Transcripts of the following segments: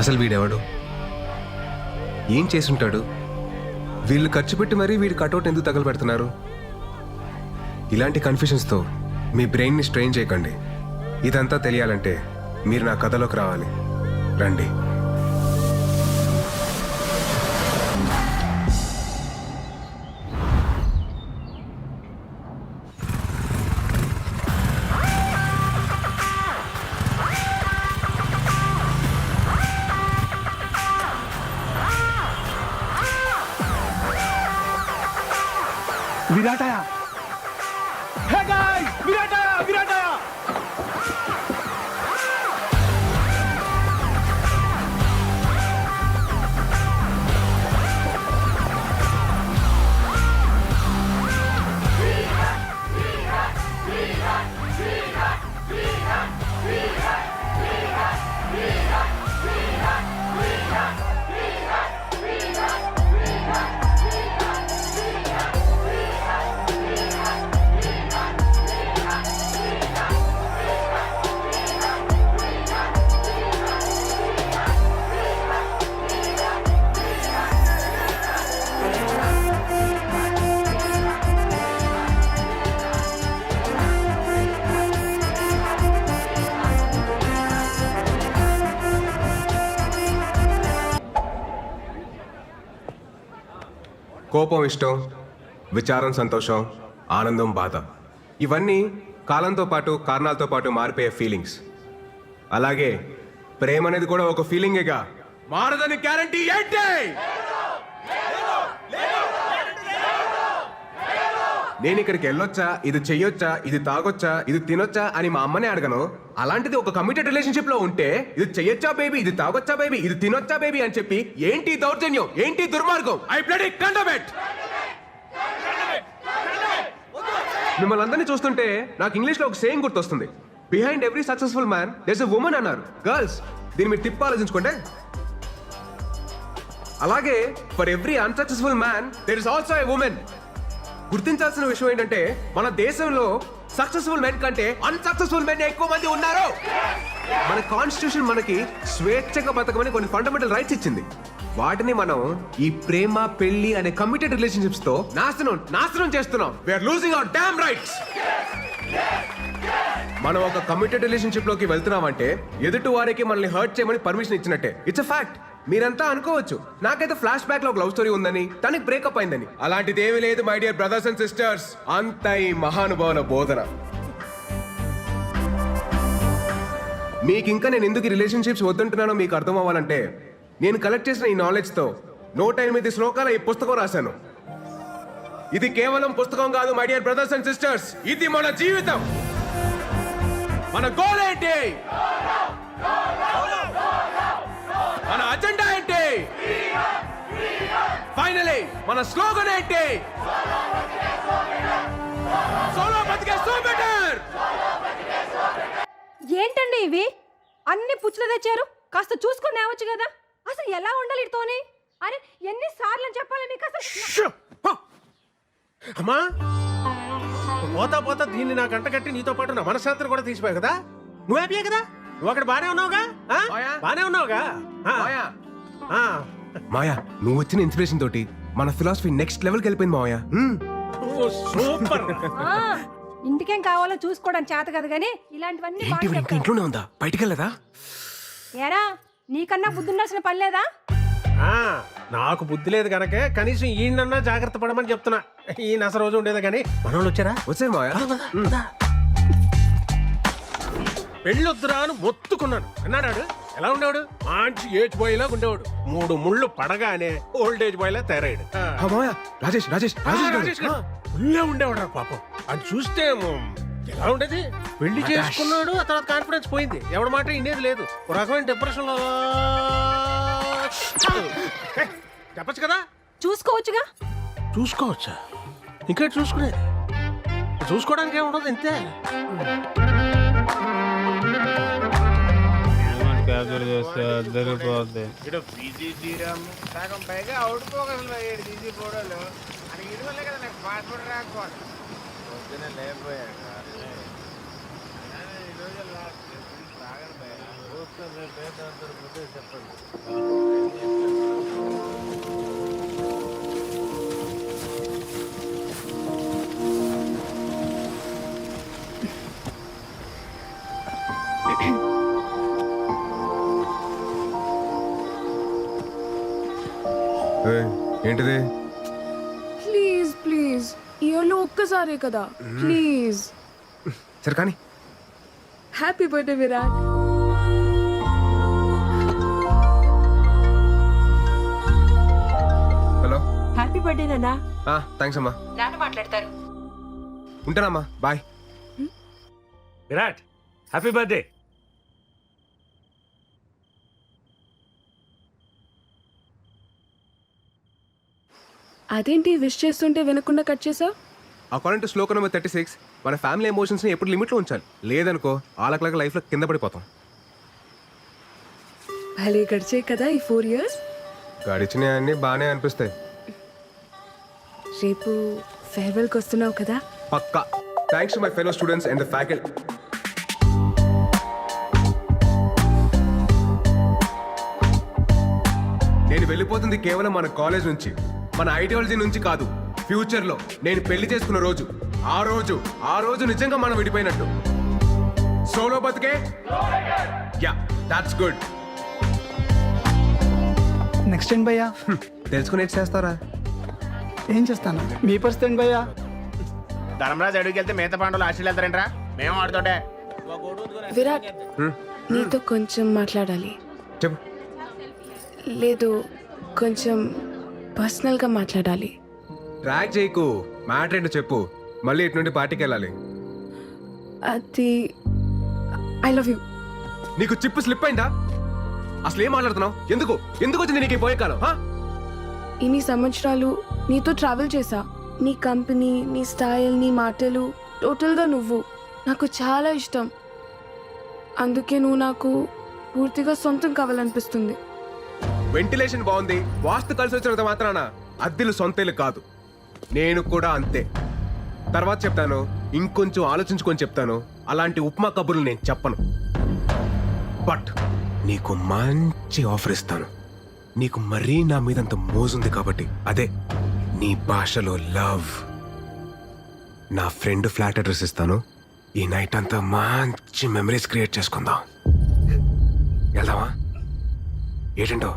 అసలు వీడెవడు, ఏం చేసుంటాడు? వీళ్ళు ఖర్చు పెట్టి మరీ వీడి కటౌట్ ఎందుకు తగలబెడుతున్నారు? ఇలాంటి కన్ఫ్యూషన్స్తో మీ బ్రెయిన్ని స్ట్రెయిన్ చేయకండి. ఇదంతా తెలియాలంటే మీరు నా కథలోకి రావాలి. రండి. विराटाया, hey guys, विराटाया, विराटाया. కోపం ఇష్టం, విచారం సంతోషం, ఆనందం బాధ, ఇవన్నీ కాలంతో పాటు కారణాలతో పాటు మారిపోయే ఫీలింగ్స్. అలాగే ప్రేమ అనేది కూడా ఒక ఫీలింగేగా. మారదని గ్యారంటీ ఏంటి? నేను ఇక్కడికి వెళ్ళొచ్చా, ఇది చెయ్యొచ్చా, ఇది తాగొచ్చా, ఇది తినొచ్చా అని మా అమ్మనే అడగను. అలాంటిది ఒక కమిటెడ్ రిలేషన్షిప్ లో ఉంటే ఇది చెయ్యొచ్చా బేబీ, ఇది తాగొచ్చా బేబీ, ఇది తినొచ్చా బేబీ అని చెప్పి ఏంటి దౌర్జన్యం, ఏంటి దుర్మార్గం? I bloody condemn it. మిమ్మల్ని అందరినీ చూస్తుంటే నాకు ఇంగ్లీష్ లో ఒక సేయింగ్ గుర్తొస్తుంది. Behind every successful man there is a woman అన్నారు. గర్ల్స్, దీన్ని మీరు తిప్పి ఆలోచించుకోండి. అలాగే for every unsuccessful man there is also a women. గుర్తించాల్సిన విషయం ఏంటంటే మన దేశంలో సక్సెస్ఫుల్ మెన్ కంటే అన్సక్సెస్ఫుల్ మెన్ ఎక్కువ మంది ఉన్నారు. మన కాన్స్టిట్యూషన్ మనకి స్వేచ్ఛగా బతకమని కొన్ని ఫండమెంటల్ రైట్స్ ఇచ్చింది. వాటిని మనం ఈ ప్రేమ, పెళ్లి అనే కమిటెడ్ రిలేషన్షిప్స్ తో నాశనం చేస్తున్నాం. We are losing our damn rights. మనం ఒక కమిటెడ్ రిలేషన్షిప్ లోకి వెళ్తున్నామంటే ఎదుటి వారికి మనల్ని హర్ట్ చేయమని పర్మిషన్ ఇచ్చినట్టే. It's a fact. మీరంతా అనుకోవచ్చు నాకైతే ఫ్లాష్ బ్యాక్ లో ఒక లవ్ స్టోరీ ఉందని, తనకి బ్రేకప్ అయిందని. అలాంటిది ఏమీ లేదు my dear brothers and sisters. అంత ఈ మహానుభావుల బోధన. మీకు ఇంకా నేను ఎందుకు రిలేషన్షిప్స్ వద్దంటున్నానో మీకు అర్థం అవ్వాలంటే నేను కలెక్ట్ చేసిన ఈ నాలెడ్జ్ తో 108 శ్లోకాల ఈ పుస్తకం రాశాను. ఇది కేవలం పుస్తకం కాదు my dear brothers and sisters. ఇది మన జీవితం. మన గోల్ ఏంటి, మన అజెండా ఏంటి, ఫైనలీ మన స్లోగన్ ఏంటి? సోలో బతికే సో బెటర్. ఏంటండి ఇవి అన్ని పుచ్చులు తెచ్చారు? కాస్త చూసుకొని రావచ్చు కదా. అసలు ఎలా ఉండాలి ఇతోని? అరే ఎన్నిసార్లు చెప్పాలి మీకు అసలు? అమ్మా, పోతా పోతా దీన్ని నా గంట కట్టి నీతో పాటు నా మనశ్శాంతిని కూడా తీసిపోయావు కదా. నువ్వు హ్యాపీయే కదా? నువ్వు అక్కడ బానే ఉన్నావుగా? బానే ఉన్నావుగా? మాయా, నువ్వు వచ్చిన ఇన్స్పిరేషన్ తోటి మన ఫిలాసఫీ నెక్స్ట్ లెవెల్కి వెళ్ళిపోయింది మాయా. సూపర్. ఇంటికేం కావాలో చూసుకోవడం చేత కదా గానీ ఇలాంటివన్నీ ఇంట్లోనే ఉందా, బయటికి వెళ్ళదా? ఏరా నీకన్నా బుద్ధి ఉండాల్సిన పని లేదా? నాకు బుద్ధి లేదు కనుక కనీసం ఈయనన్నా జాగ్రత్త పడమని చెప్తున్నా. ఈయన అసలు రోజు ఉండేదా కానీ మనోళ్ళు వచ్చారా? వచ్చారు మాయా. పెళ్ళొద్దురా అని మొత్తుకున్నాను అన్నాడు. ఎలా ఉండేవాడు? మంచి ఏజ్ బాయ్ లాగా ఉండేవాడు. 3 ముళ్ళు పడగానే ఓల్డ్ ఏజ్ బాయ్ లా తయారయ్యాడు. మామయ్య రాజేష్ రాజేష్ రాజేష్ రాజేష్ గారు ఉల్లే ఉండేవాడు రా పాపం. అది చూస్తే ఎలా ఉండేది? పెళ్లి చేసుకున్నాడు, ఆ తర్వాత కాన్ఫిడెన్స్ పోయింది. ఎవడి మాట ఇండేది లేదు. ఒక రకమైన డిప్రెషన్ లో చెప్పచ్చు కదా. చూసుకోవచ్చుగా. చూసుకోవచ్చా? ఇంకా చూసుకునేది చూసుకోవడానికి ఏముండదు ఇంతే. ఇటు పీజీ తీరం సగం పైగా అవుట్ పోగలు 7 తీసి ఫోటోలు అని ఇది వల్లే కదా నాకు పాస్పోర్ట్ రాకపోతే పొద్దునే లేకపోయాక ఈరోజు తాగను చెప్పండి. ఏంటిది? ప్లీజ్ ప్లీజ్ ఇయర్లో ఒక్కసారే కదా ప్లీజ్. సరే కానీ happy birthday Virat. Hello. Happy birthday నాన్న. థ్యాంక్స్ అమ్మా. నాన్న మాట్లాడతారు. ఉంటానమ్మా, బాయ్. Virat happy birthday. అదేంటి విష్ చేస్తుంటే వినకుండా కట్ చేసావు? అకార్డింగ్ టు శ్లోక నెంబర్ 36 మన ఫ్యామిలీ ఎమోషన్స్ ని ఎప్పుడు లిమిట్ లో ఉంచాలి. లేదనుకో ఆలకలక లైఫ్ లో కింద పడిపోతాం. భలే గడిచే కదా ఈ 4 years. గడిచినవి అన్ని బాగానే అనిపిస్తాయి. రేపు ఫేర్వెల్కి వస్తున్నావు కదా. పక్కా. Thanks to my fellow students and the faculty. నేను వెళ్ళిపోతుంది కేవలం మన కాలేజ్ నుంచి, మన ఐడియాలజీ నుంచి కాదు. ఫ్యూచర్ లో నేను పెళ్లి చేసుకున్న రోజు, ఆ రోజు నిజంగా మనం విడిపోయినట్టు. సోలో బతికే యా దట్స్ గుడ్. నెక్స్ట్ ఏంటి భయ్యా? తెలుసుకుని చేస్తారా? ఏం చేస్తాను? మీ పరిస్థితి ఏంటి భయ్యా? ధర్మరాజు అడుగుకి వెళ్తే మిగతా పాండవులు ఆశలు వెళ్తారంట్రా. మేము ఆడుతుంటే విరాట్ నీతో కొంచెం మాట్లాడాలి. చెప్పు. లేదు కొంచెం పర్సనల్గా మాట్లాడాలి. ట్రాక్ చేయకు, మ్యాటర్ ఏంటో చెప్పు. మళ్ళీ ఇటు నుండి పార్టీకి వెళ్ళాలి. అది ఐ లవ్ యూ. నీకు చిప్పు స్లిప్ అయిందా? అసలు ఏం మాట్లాడుతున్నావు? ఎందుకు వచ్చింది నీకు ఈ పోయే కాలం? ఇన్ని సంవత్సరాలు నీతో ట్రావెల్ చేశా. నీ కంపెనీ, నీ స్టైల్, నీ మాటలు, టోటల్గా నువ్వు నాకు చాలా ఇష్టం. అందుకే నువ్వు నాకు పూర్తిగా సొంతం కావాలనిపిస్తుంది. వెంటిలేషన్ బాగుంది, వాస్తు కలిసి వచ్చినంత మాత్రాన అద్దెలు సొంతేలు కాదు. నేను కూడా అంతే. తర్వాత చెప్తాను, ఇంకొంచెం ఆలోచించుకొని చెప్తాను. అలాంటి ఉప్మా కబుర్లు నేను చెప్పను. బట్ నీకు మంచి ఆఫర్ ఇస్తాను. నీకు మరీ నా మీదంత మోజుంది కాబట్టి, అదే నీ భాషలో లవ్. నా ఫ్రెండ్ ఫ్లాట్ అడ్రస్ ఇస్తాను. ఈ నైట్ అంతా మంచి మెమరీస్ క్రియేట్ చేసుకుందాం. వెళ్దామా? ఏంటంటో?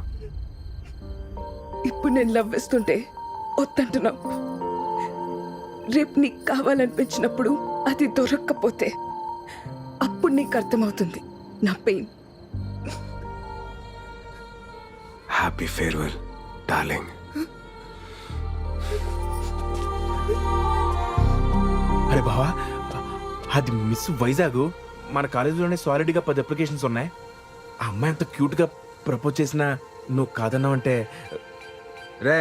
ఇప్పుడు నేను లవ్ వేస్తుంటే వద్దంటున్నావు. రేపు నీకు కావాలనిపించినప్పుడు అది దొరక్కపోతే అప్పుడు నీకు అర్థమవుతుంది నా పెయిన్. Happy farewell darling. అరే బావా, అది మిస్ వైజాగ్. మన కాలేజీలోనే సాలిడ్గా 10 అప్లికేషన్స్ ఉన్నాయి. ఆ అమ్మాయి అంత క్యూట్గా ప్రపోజ్ చేసినా నువ్వు కాదన్నావంటే రే,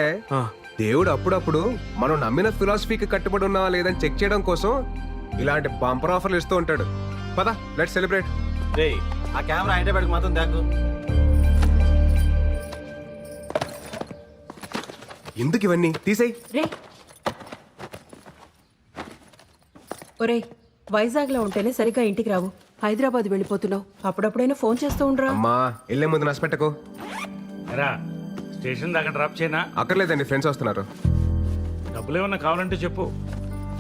దేవుడు అప్పుడప్పుడు మనం నమ్మిన ఫిలాసఫీకి కట్టుబడి ఉన్నావా లేదని చెక్ చేయడం కోసం ఇలాంటి బంపర్ ఆఫర్లు ఇస్తూ ఉంటాడు. పద, లెట్స్ సెలబ్రేట్. ఆ కెమెరా హైదరాబాద్కి మాత్రం దాకు. ఎందుకు ఇవన్నీ తీసేయ్. రే ఒరేయ్, వైజాగ్లో ఉంటేనే సరిగ్గా ఇంటికి రావు. హైదరాబాద్ వెళ్ళిపోతున్నావు. అప్పుడప్పుడైనా ఫోన్ చేస్తూ ఉండరా? అమ్మా, వెళ్ళే ముందు నష్టపెట్టకు. రా స్టేషన్ దాకా డ్రాప్ చేయనా? అక్కర్లేదండి, ఫ్రెండ్స్ వస్తున్నారు. డబ్బులు ఏమన్నా కావాలంటే చెప్పు.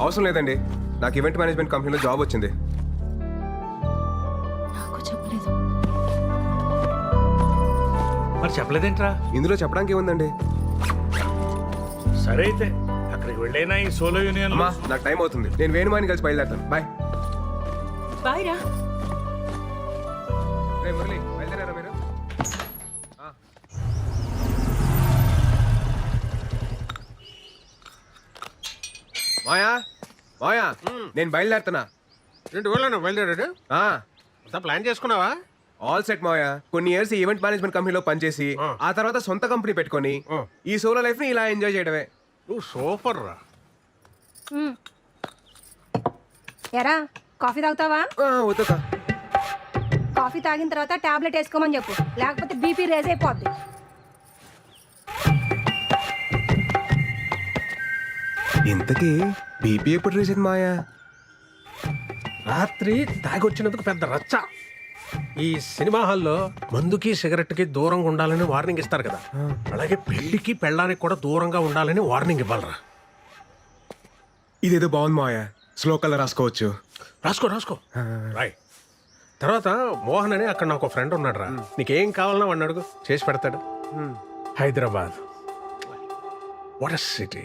అవసరం లేదండి, నాకు ఈవెంట్ మేనేజ్మెంట్ కంపెనీలో జాబ్ వచ్చింది. నాకు చెప్పలేదు. మరి చెప్పలేదేంట్రా? ఇందులో చెప్పడానికి ఏముందండి? సరే అయితే అక్కడికి వెళ్ళైనా ఈ సోలో యూనియన్ అమ్మా, నాకు టైం అవుతుంది. నేను వేణుమాని కలిసి బయలుదేరుతాను. బాయ్. బాయ్ రా. రే మురళి బయలుదేరారా మీరు ఆ. మాయా మాయా నేను బయలుదేరుతున్నా ఏంటి ఊళ్ళో బయలుదేరాడు ఆ, అంతా ప్లాన్ చేసుకున్నావా? ఆల్ సెట్ మాయా కొన్ని ఇయర్స్ ఈవెంట్ మేనేజ్మెంట్ కంపెనీలో పనిచేసి ఆ తర్వాత సొంత కంపెనీ పెట్టుకొని ఈ సోలో లైఫ్ ని ఇలా ఎంజాయ్ చేయడమే. నువ్వు సూపర్ రా. ఎరా కాఫీ తాగుతావా? వద్దుకా కాఫీ తాగిన తర్వాత టాబ్లెట్ వేసుకోమని చెప్పు, లేకపోతే బీపీ రేజ్ అయిపోద్ది. ఇంతకీ బీపీ ఎప్పుడు రీసెంట్ మాయా? రాత్రి తాగొచ్చినందుకు పెద్ద రచ్చ. ఈ సినిమా హాల్లో మందుకి సిగరెట్ కి దూరంగా ఉండాలని వార్నింగ్ ఇస్తారు కదా, అలాగే పెళ్లికి పెళ్ళానికి కూడా దూరంగా ఉండాలని వార్నింగ్ ఇవ్వాలరా. ఇదేదో బాగుంది మాయా, స్లో కలర్ రాసుకోవచ్చు. రాసుకో రాసుకో రాయ్. తర్వాత మోహన్ అని అక్కడ నాకు ఫ్రెండ్ ఉన్నాడు రా, నీకేం కావాలన్నా వాడిని అడుగు, చేసి పెడతాడు. Hyderabad what a city.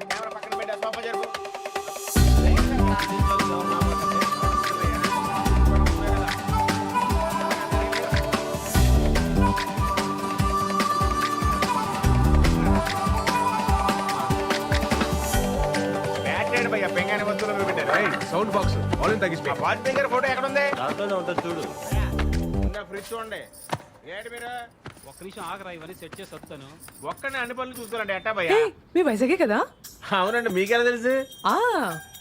Camera పక్కన పెట్టి సోఫా జరుపు. బ్యాటరీ భయ్యా పెంగానే వస్తువులు పెట్టారు. సౌండ్ బాక్స్ వాల్యూమ్ తగ్గిస్తే ఆ వాజ్పేయి గారి ఫోటో ఎక్కడ ఉంది? దాంట్లోనే ఉంటుంది చూడు. ఫ్రిడ్జ్ చూడండి. ఏంటి మీరు ఒక్క నిమిషం ఆగరా, ఇవన్నీ సెట్ చేసి వస్తాను. ఒక్కనే అన్ని పనులు చూసుకోవాలండి ఎట్టా భయ్యా? మీ వైజాగే కదా? అవునండి, మీకెలా తెలుసు? ఆ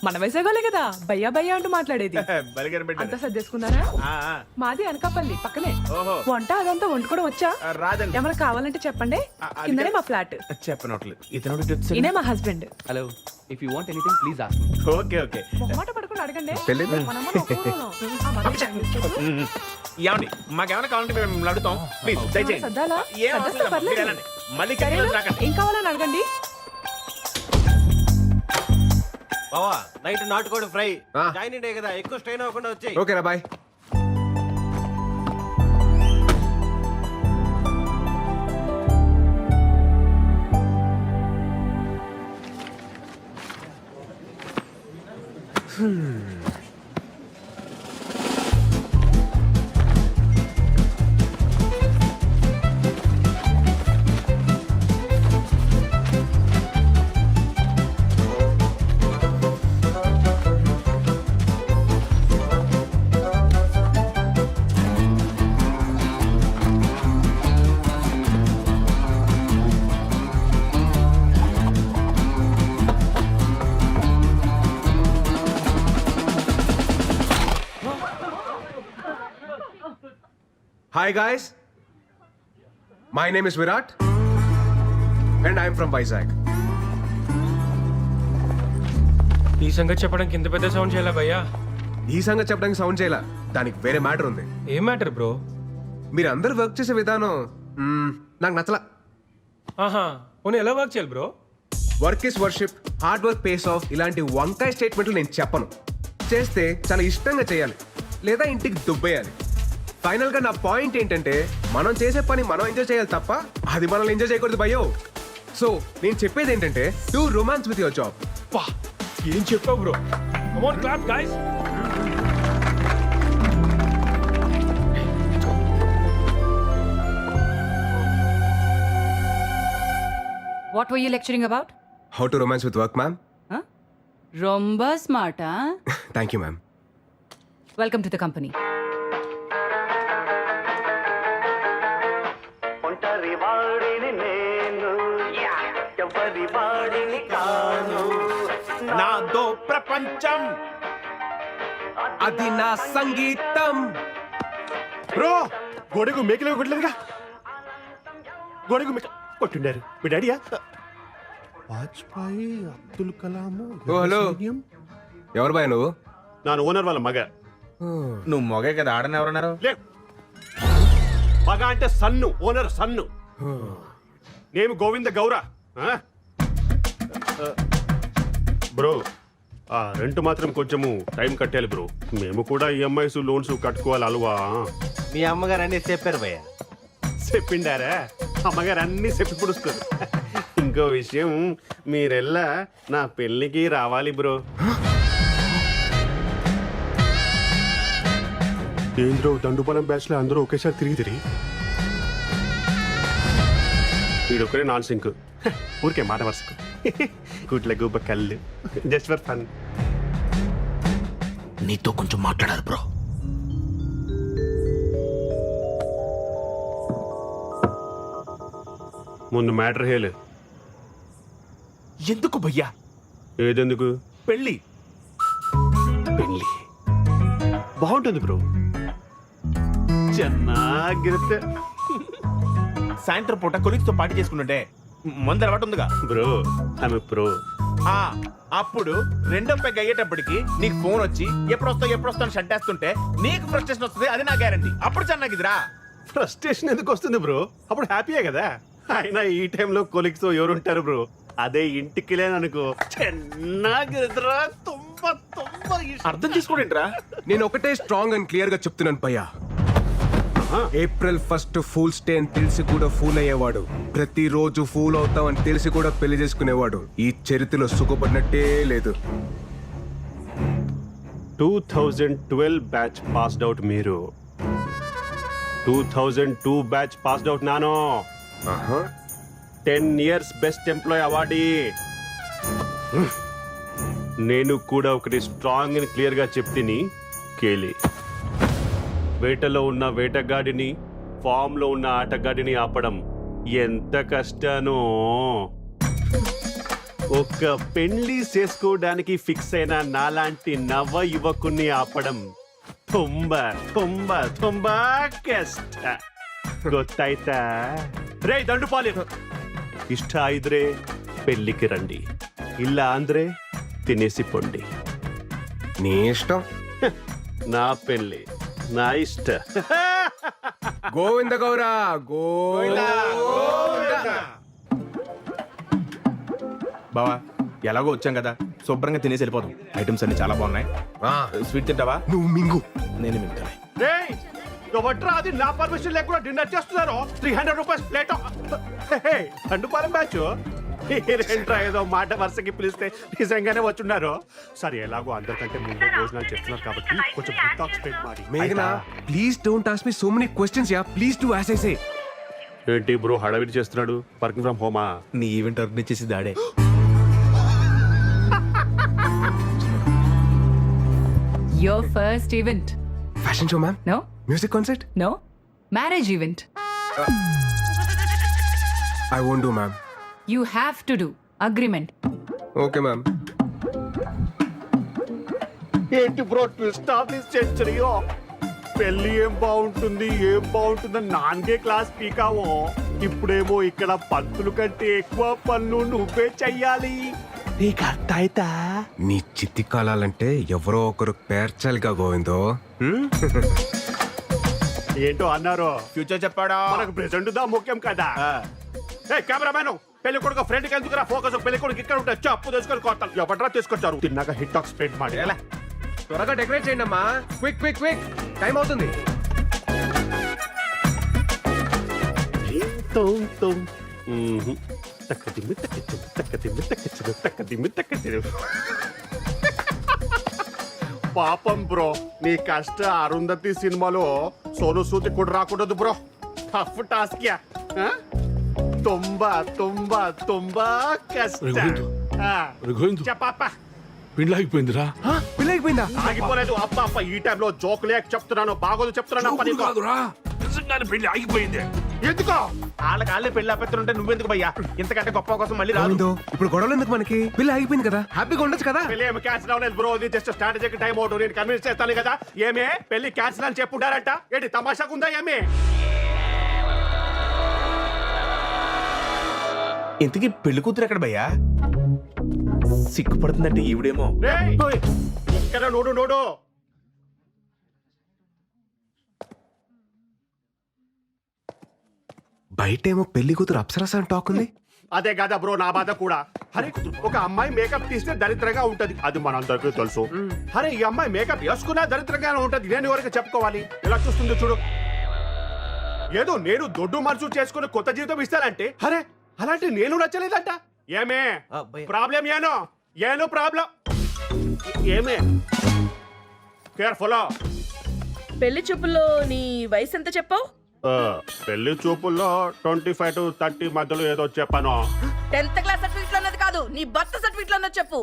మన వైజాగోలే కదా భయ్యా భయ్యా అంటూ మాట్లాడేది. బలిగారు అంతా పెట్టారు. సర్దేసుకున్నారా? ఆ, ఆ. మాది అనకాపల్లి పక్కనే. ఓహో. వంట అదంతా వండుకోవడం వచ్చా? రాదండి. ఏమైనా కావాలంటే చెప్పండి, అది కిందనే మా ఫ్లాట్. చెప్పనట్లేదు ఇతను ఈయనే మా husband. Hello, if you want anything please ask me. Okay okay. మొహమాట పడుకుని అడగండి. పెళ్ళిందా? మన అమ్మని ఒక్క ఊరులో. ఆ, మన ఏమండి మాకేమైనా కావాలంటే మేము మిమ్మల్ని అడుగుతాం. ప్లీజ్ దయచేయండి. సర్దాలా? ఏం అవసరం సర్దేస్తా, లేదమ్మా. పర్లేదు. మీరు వెళ్ళండి. మళ్ళీ సరేనా? కిందకి రాకండి. ఏం కావాలని అడగండి. బావా నైట్ నాటుకోడి ఫ్రై ఆ. జాయిన్ డే కదా, ఎక్కువ స్ట్రెయిన్ అవ్వకుండా వచ్చాయి. ఓకేనా bye. Hi guys, my name is Virat and I am from Vizag. ఈ సంగతి చెప్పడానికి ఇంత పెద్ద సౌండ్ చేయాలా భయ్యా? ఈ సంగతి చెప్పడానికి సౌండ్ చేయాల, దానికి వేరే మ్యాటర్ ఉంది. ఏం మ్యాటర్ బ్రో? మీరు అందరూ వర్క్ చేసే విధానం నాకు నచ్చలా. ఆహా, పోనీ ఎలా వర్క్ చేయాలి bro? Work is worship, hard work pays of ఇలాంటి వంకాయ స్టేట్మెంట్లు నేను చెప్పను. చేస్తే చాలా ఇష్టంగా చేయాలి, లేదా ఇంటికి దుబ్బేయాలి. ఫైనల్ గా నా పాయింట్ ఏంటంటే మనం చేసే పని మనం ఎంజాయ్ చేయాలి తప్ప అది మనల్ని ఎంజాయ్ చేయకూడదు భయ్యో. సో నేను చెప్పేది ఏంటంటే do romance with your job. పా, ఏం చెప్పావు bro? Come on clap guys. What were you lecturing about? How to romance with work ma'am. రొంబ స్మార్టా. Thank you ma'am. Welcome to the company. నాదో ప్రపంచం, అది నా సంగీతం. బ్రో గొడుగు మేకలు కొట్టలేదుగా, గొడుగు మేక కొట్టిండారు మీ డాడీయా? వాజ్పేయి, అబ్దుల్ కలాం. ఓ హలో, ఎవరు బాయ్ నువ్వు? నా ఓనర్ వాళ్ళ మగ. నువ్వు మొగే కదా, ఆడని ఎవరన్నారు? లే మగ అంటే సన్ను, ఓనర్ సన్ను. నేను గోవింద గౌర. బ్రో ఆ రెంట్ మాత్రం కొంచెము టైం కట్టాలి బ్రో, మేము కూడా ఈఎంఐస్ లోన్స్ కట్టుకోవాలి అలవా. మీ అమ్మగారు అన్నీ చెప్పారు భయ్య. చెప్పిండారా? అమ్మగారు అన్ని చెప్పి పుడుస్తారు. ఇంకో విషయం, మీరెల్లా నా పెళ్ళికి రావాలి బ్రో. ఏంద్రో దండుపాలెం బ్యాచ్ లో అందరూ ఒకేసారి తిరిగి వీడొక్కడే నాన్ సింక్ ఊరికే మాట వరుసకు గుడ్ల గుబ్బ కళ్ళు జస్ట్ ఫర్ ఫన్. నీతో కొంచెం మాట్లాడాలి బ్రో. ముందు మ్యాటర్ హేలు. ఎందుకు భయ్యా? ఏదెందుకు? పెళ్ళి పెళ్ళి బాగుంటుంది బ్రో, ಚೆನ್ನಾಗಿರುತ್ತೆ. సాయంత్రం పూట కొలీగ్స్ తో పార్టీ చేసుకుంటుంటే మందు అలవాటు ఉందిగా బ్రో ఆమె ప్రో. ఆ, అప్పుడు రెండో పెగ్ అయ్యేటప్పటికి నీకు ఫోన్ వచ్చి ఎప్పుడు వస్తావు అని షంటేస్తుంటే నీకు ఫ్రస్ట్రేషన్ వస్తుంది, అది నా గ్యారంటీ. అప్పుడు చెన్నాగిదిరా. ఫ్రస్ట్రేషన్ ఎందుకు వస్తుంది బ్రో? అప్పుడు హ్యాపీయే కదా. అయినా ఈ టైంలో కొలీగ్స్ ఎవరు ఉంటారు బ్రో? అదే ఇంటికి లేననుకో ಚೆನ್ನಾಗಿರುತ್ತరా. తుంబ అర్థం చేసుకోండిరా. నేను ఒకటే స్ట్రాంగ్ అండ్ క్లియర్ గా చెప్తున్నాను పయ్యా. ఏప్రిల్ 1 ఫూల్స్ డే అని తెలిసి కూడా ఫూల్ అయ్యేవాడు, ప్రతిరోజు ఫూల్ అవుతాం అని తెలిసి కూడా పెళ్లి చేసుకునేవాడు ఈ చరిత్రలో సుఖపడినట్టే లేదు. 2012 బ్యాచ్ పాస్డ్ అవుట్ మీరు, 2002 బ్యాచ్ పాస్డ్ అవుట్ నాను. 10 years బెస్ట్ ఎంప్లాయ్ అవార్డీ. నేను కూడా ఒకటి స్ట్రాంగ్ అండ్ క్లియర్ గా చెప్తిని కేలి. వేటలో ఉన్న వేటగాడిని, ఫామ్ లో ఉన్న ఆటగాడిని ఆపడం ఎంత కష్టానో, ఒక పెళ్లి చేసుకోవడానికి ఫిక్స్ అయిన నాలాంటి నవ యువకుని ఆపడం ತುಂಬಾ ತುಂಬಾ ತುಂಬಾ ಕಷ್ಟ. ಗೊತ್ತಾಯ್ತಾ? ರೇ ದಂಡುಪಾಲಿ, ಇಷ್ಟ ಇದ್ರೆ పెళ్లికి రండి, ಇಲ್ಲ ಅಂದ್ರೆ తినేసి పొండి. నీ ఇష్టం. నా పెళ్లి నా ఇష్ట. గోవింద గౌరా గోవింద. బావా ఎలాగో వచ్చాం కదా, శుభ్రంగా తినేసి వెళ్ళిపోదాం. ఐటమ్స్ అన్ని చాలా బాగున్నాయి. స్వీట్ తింటావా? నువ్వు మింగు. నేను మింగుతాను. రేయ్, ఎవట్రా అది నా పర్మిషన్ లేకుండా డిన్నర్ చేస్తున్నారు? 300 రూపీస్ ప్లేట్. దండుపాలెం బ్యాచ్ ఏంట్రా ఏదో మాట వరుసకి పిలిస్తే నిజంగానే వచ్చున్నారు. సరే, ఎలాగో అందరికంటే ముందు భోజనాలు చేస్తున్నారు కాబట్టి కొంచెం స్పెండ్ ಮಾಡಿ. మేఘనా, please don't ask me so many questions యా. Please do as I say. ఏంటి బ్రో హడావిడి చేస్తున్నాడు? వర్కింగ్ ఫ్రమ్ హోమా? నీ ఈవెంట్ ఆర్గనైజ్ చేసి దాడే. Your first event. Fashion show ma'am. No? Music concert. No? Marriage event. I won't do ma'am. You have to do. Agreement. Okay ma'am. ఏంటి bro twist of this సెంచరీయో? పెళ్లి ఏం బాగుంటుందని నాన్గే class పీకావో, ఇప్పుడేమో ఇక్కడ పంతులు కంటే ఎక్కువ పనులు నువ్వే చెయ్యాలి. నీకు అర్థమైతా? నీ చిత్తి కాలాలంటే ఎవరో ఒకరు పేర్చాలిగా గోవిందో. ఏంటో అన్నారు? ఫ్యూచర్ చెప్పాడా? మనకు ప్రెసెంట్ దా ముఖ్యం కదా. ఏ కెమెరామెన్, పెళ్లి కొడుకు ఫ్రెండ్ కి ఎందుకురా ఫోకస్? పెళ్లి కొడుకు ఇక్కడ ఉంటే అప్పు తీసుకొని కొట్టాలి. ఎవట్రా తీసుకొచ్చారు? తిన్నాక హిట్ టాక్ స్ప్రెడ్ ಮಾಡಿ. త్వరగా డెకరేట్ చేయండి అమ్మా. క్విక్ క్విక్ క్విక్, టైం అవుతుంది. పాపం బ్రో, నీ కష్ట అరుంధతి సినిమాలో సోను సూది కూడా రాకూడదు బ్రో. Tough task yeah. ತುಂಬಾ ತುಂಬಾ ತುಂಬಾ కష్టం. చెప్పప్ప. పిండి ఆగిపోయిందిరా. పెళ్ళి అయిపోయిందా? ఆగిపోలేదు అప్ప. ఈ టైంలో జోక్ లేక చెప్తున్నాను, బాగోదు చెప్తున్నాను. నిజంగానే పెళ్లి ఆగిపోయింది. ఎందుకో వాళ్ళే పెళ్లి ఆపేస్తుంటే నువ్వెందుకు భయ్యా? ఇంతకంటే గొప్ప కోసం మళ్ళీ రాదు. గోవిందో, ఇప్పుడు గొడవలు ఎందుకు మనకి? పెళ్ళి అయిపోయింది కదా, హ్యాపీగా ఉండొచ్చు కదా. పెళ్లి ఏమి క్యాన్సిల్ అవ్వలేదు బ్రో, ఇది జస్ట్ స్ట్రాటజీకి టైం అవుట్. నేను కన్విన్స్ చేస్తాను కదా. ఏమే పెళ్లి క్యాన్సిల్ అని చెప్పుంటారంట? ఏంటి తమాషాగా ఉందా ఏమే? ఇంతకీ పెళ్లి కూతురు ఎక్కడ భయ్యా? సిగ్గుపడుతుందంటే ఈవిడేమో. రేయ్, ఇక్కడ నోడు. బయటేమో పెళ్లి కూతురు అప్సరస అని టాక్ ఉంది. అదే కదా బ్రో నా బాధ కూడా. అరే, ఒక అమ్మాయి మేకప్ తీస్తే దరిద్రంగా ఉంటది, అది మనందరికీ తెలుసు. అరే, ఈ అమ్మాయి మేకప్ వేసుకున్నా దరిద్రంగానే ఉంటది. నేను ఎవరికి చెప్పుకోవాలి? ఎలా చూస్తుందో చూడు. ఏదో నేను దొడ్డు మనసు చేసుకుని కొత్త జీవితం ఇస్తానంటే, అరే అలాంటి నేను నచ్చలేదంట. ఏమే ప్రాబ్లం? ఏనో ప్రాబ్లం ఏమే? కేర్ఫుల్. పెళ్లి చూపుల్లో నీ వయసు ఎంత చెప్పావు? పెళ్లి చూపుల్లో 25 to 30 మధ్యలో ఏదో చెప్పాను. 10th క్లాస్ సర్టిఫికెట్ లో ఉన్నది కాదు, నీ బర్త్ సర్టిఫికెట్ లో ఉన్నది చెప్పు.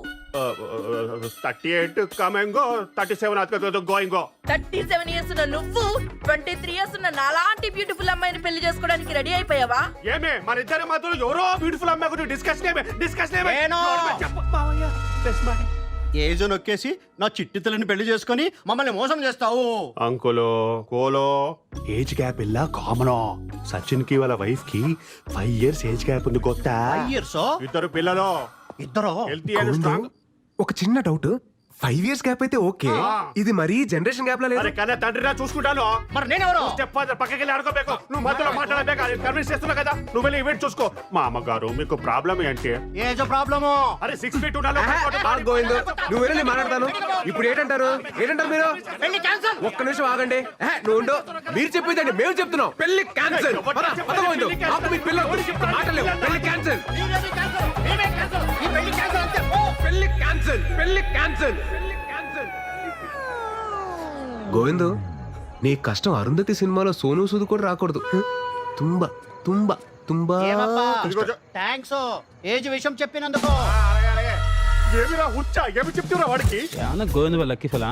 38 కమింగో, 37 గోయింగో. 37 ఇయర్స్ ఉన్న నువ్వు 23 ఇయర్స్ ఉన్న నాలాంటి బ్యూటిఫుల్ అమ్మాయిని పెళ్లి చేసుకోవడానికి రెడీ అయిపోయావా? ఏమే మన ఇద్దరి మధ్యలో ఎవరో బ్యూటిఫుల్ అమ్మాయి గురించి డిస్కషన్ ఏజో నొక్కేసి నా చిట్టి తల్లిని పెళ్లి చేసుకొని మమ్మల్ని మోసం చేస్తావు. అంకులో కోలో ఏజ్ గ్యాప్ ఇలా కామన్. సచిన్ కి వాళ్ళ వైఫ్ కి 5 years ఏజ్ గ్యాప్ ఉంది. కొత్త ఇద్దరు పిల్లలు, ఇద్దరు హెల్తీ అండ్ స్ట్రాంగ్. ఒక చిన్న డౌట్, 5 years గ్యాప్ అయితే ఓకే, ఇది మరీ జనరేషన్ గ్యాప్ లా లేదు. అరే కన్నా తండ్రిరా చూసుకుంటాను. మరి నేనెవరు? స్టెప్ ఫాదర్ పక్కకి వెళ్ళి ఆడుకోಬೇಕು. నువ్వు మధ్యలో మాట్లాడబేక, కన్విన్స్ చేస్తున్నా కదా. నువ్వు వెళ్ళి ఈవెంట్ చూసుకో. మా అమ్మగారు మీకు ప్రాబ్లం ఏంటి? ఏజో ప్రాబ్లము. అరే 6 feet ఉండాలి. గోవిందు నువ్వు వెళ్ళి మాట్లాడతాను. ఇప్పుడు ఏంటంటారు మీరు? పెళ్లి క్యాన్సల్. ఒక్క నిమిషం ఆగండి. నువ్వు ఉండు. మీరు చెప్పిందండి మేము చెప్తున్నాం. పెళ్లి క్యాన్సల్. పెళ్లి క్యాన్సల్. పెళ్లి క్యాన్సల్. గోవిందు నీ కష్టం అరుంధతి సినిమాలో సోను సూద్ కూడా రాకూడదు. తుంబా తుంబా తుంబా థ్యాంక్స్ ఏజ్ విషయం చెప్పినందుకు. ఏమిరా హుచ్చా, ఏమి చెప్తున్నా వాడికి? ఏమన్నా గోవింద లక్కీ ఫలా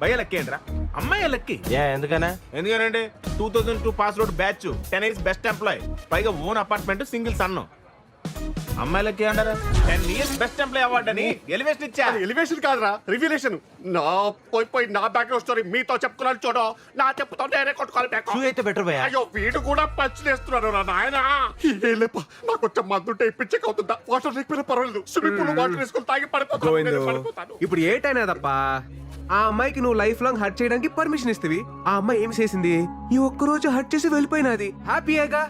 భయ లక్కీ ఏంట్రా? అమ్మాయి లక్కీ. ఎందుకనా? ఎందుకనంటే 2002 pass out batch, 10 years best employee, పైగా ఓన్ అపార్ట్మెంట్, సింగిల్ సన్. అమ్మాయిలకి అంటారా 10 years బెస్ట్ ఎంప్లాయ్ అవార్డు అని ఎలివేషన్ ఇచ్చా. ఎలివేషన్ కాదురా, రివిలేషన్. నా పోయి నా బ్యాక్గ్రౌండ్ స్టోరీ మీతో చెప్పుకున్నాను చూడ. నా చెప్పుతో నేనే కొట్టుకోవాలి బ్యాక్. షూ అయితే బెటర్ భయ. అయ్యో వీడు కూడా పంచులేస్తున్నాడు రా నాయన. నాకు కొంచెం మందుంటే ఇప్పించక అవుతుందా? వాటర్ లేకపోయినా పర్వాలేదు, స్విమ్మింగ్ పూల్ వాటర్ వేసుకుని తాగి గోవిందు పడిపోతాను. ఇప్పుడు ఏటైనా తప్ప ఆ అమ్మాయికి నువ్వు లైఫ్ లాంగ్ హర్ట్ చేయడానికి పర్మిషన్ ఇస్తేవి. ఆ అమ్మాయి ఏం చేసింది? ఈ ఒక్క రోజు హర్ట్ చేసి వెళ్ళిపోయినది. హ్యాపీయేగా?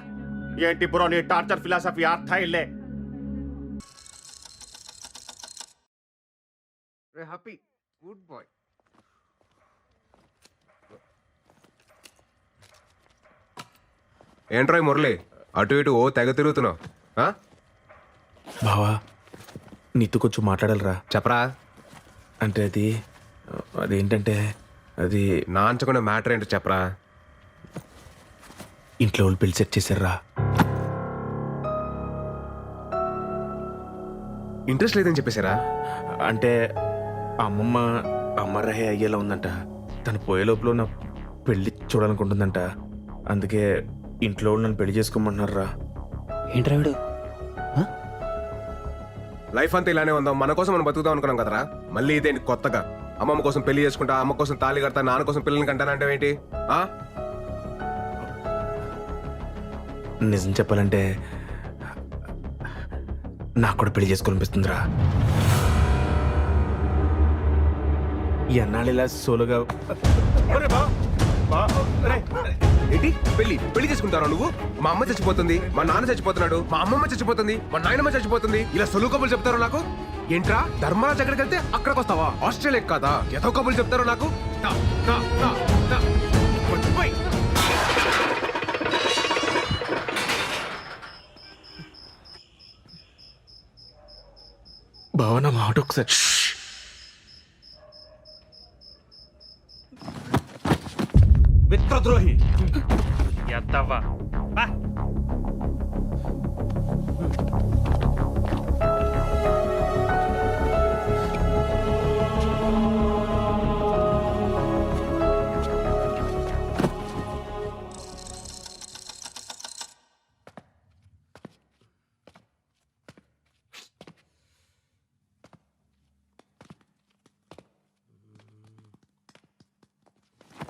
ఏంటి బ్రో నీ టార్చర్ ఫిలాసఫీ? అర్థ ఇల్లే. Happy goodbye. ఏంట్రాయ్ మురళి అటు ఇటు ఓ తెగ తిరుగుతున్నావు? బావా నీతో కొంచెం మాట్లాడాలరా. చెప్పరా. అంటే అదేంటంటే అది నాంచకుండా మ్యాటర్ ఏంటో చెప్పరా. ఇంట్లో వాళ్ళు పెళ్లి సెట్ చేశారా. ఇంట్రెస్ట్ లేదని చెప్పేశారా? అంటే అమ్మ రహే అయ్యేలా ఉందంట. తను పోయే లోపల నా పెళ్లి చూడాలనుకుంటుందంట. అందుకే ఇంట్లో వాళ్ళు నన్ను పెళ్లి చేసుకోమంటున్నారా. ఏంట్రా వీడు? లైఫ్ అంతా ఇలానే ఉందాం, మన కోసం మనం బతుకుదాం అనుకున్నాం కదరా. మళ్ళీ ఇదేంటి కొత్తగా? అమ్మమ్మ కోసం పెళ్లి చేసుకుంటా, అమ్మ కోసం తాళి కడతా, నాన్న కోసం పిల్లల్ని కంటానంటే ఏంటి? నిజం చెప్పాలంటే నాకు కూడా పెళ్లి చేసుకోవాలనిపిస్తుందిరా. ఎన్నాళ్ళు ఇలా సోలోగా ఏంటి పెళ్లి చేసుకుంటారా నువ్వు? మా అమ్మ చచ్చిపోతుంది, మా నాన్న చచ్చిపోతున్నాడు, మా అమ్మమ్మ చచ్చిపోతుంది, మా నాయనమ్మ చచ్చిపోతుంది, ఇలా సొలు కబులు చెప్తారు నాకు. ఏంట్రా ధర్మరాజ్ ఎక్కడికి వెళ్తే అక్కడికి వస్తావా? ఆస్ట్రేలియా కాదా? ఏదో కబులు చెప్తారు నాకు. భావన మాట ఒకసారి. మిత్రద్రోహి.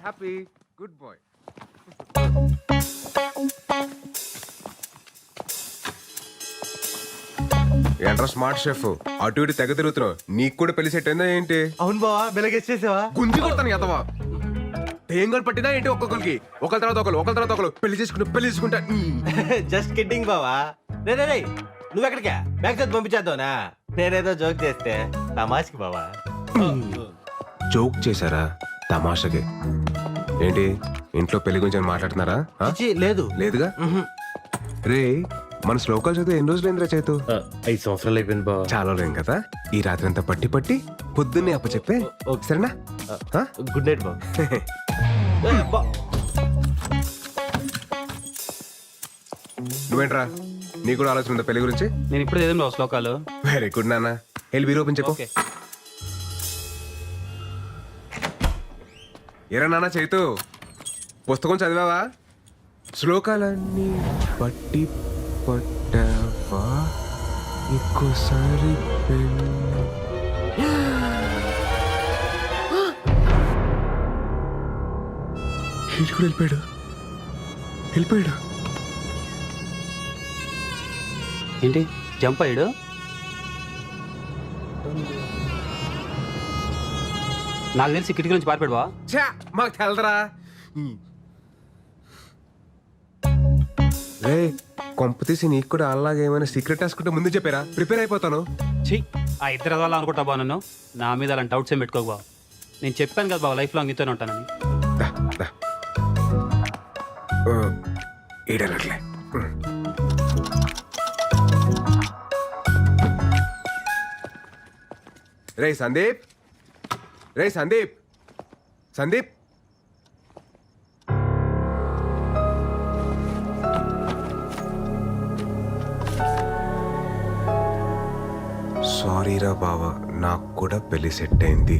Happy goodbye. ఏంట్రా స్మార్ట్ షెఫ్ అటు ఇటు తెగ తిరుగుతున్నావు? నీకు కూడా పెళ్లి సెట్ అయిందా ఏంటి? అవును బావా, బెలగేసేసావా? గుంజి కొడతాను ఎదవా. తేంగలు పట్టినా ఏంటి? ఒక్కొక్కరికి ఒకరి తర్వాత ఒకరు పెళ్లి చేసుకుంటా. జస్ట్ కిడ్డింగ్ బావా. రే నువ్వెక్కడికా? బ్యాగ్ చదివి పంపించేద్దావునా? నేనేదో జోక్ చేస్తే తమాష్కి బావా. జోక్ చేశారా? తమాషకి ఏంటి? ఇంట్లో పెళ్లి గురించి మాట్లాడుతున్నారా? లేదు లేదుగా. రే మన శ్లోకాలు చదివి ఎన్ని రోజులు ఏంద్రా చేతు? 5 సంవత్సరాలు అయిపోయింది బావా. చాలా లేం కదా. ఈ రాత్రి అంతా పట్టి పొద్దున్నే అప్ప చెప్పే సరేనా? గుడ్ నైట్ బావా. నువ్వేంట్రా నీకు కూడా ఆలోచన ఉందా పెళ్లి గురించి? నేను ఇప్పుడు ఏదో శ్లోకాలు. వెరీ గుడ్ నాన్న. వెళ్ళి వీరూపం చెప్పు. ఓకే. ఎరా నాన్న చైతు, పుస్తకం చదివావా? శ్లోకాలన్నీ పట్టి పట్టావా? ఇంకోసారి వెళ్ళిపోయాడు వెళ్ళిపోయాడు. ఏంటి జంప్ అయ్యాడు? నాకు తెలిసి కిటికీ నుంచి పారిపోయాడు బా. ఛా, మాకు తెలదరా. రే కొంప తీసి నీకు కూడా అలాగే ఏమైనా సీక్రెట్ రాసుకుంటే ముందు చెప్పారా? ప్రిపేర్ అయిపోతాను. చెయ్యి ఆ ఇద్దరు అదవాళ్ళు అనుకుంటా బా. నన్ను నా మీద అలాంటి డౌట్స్ ఏం పెట్టుకోకు బా. నేను చెప్పాను కదా బాబు, లైఫ్ లాంగ్ నీతోనే ఉంటానని. దా, దా. ఈడనట్లే. రే సందీప్, రే సందీప్, సందీప్. సారీరా బావా, నాకు కూడా పెళ్లి సెట్ అయింది.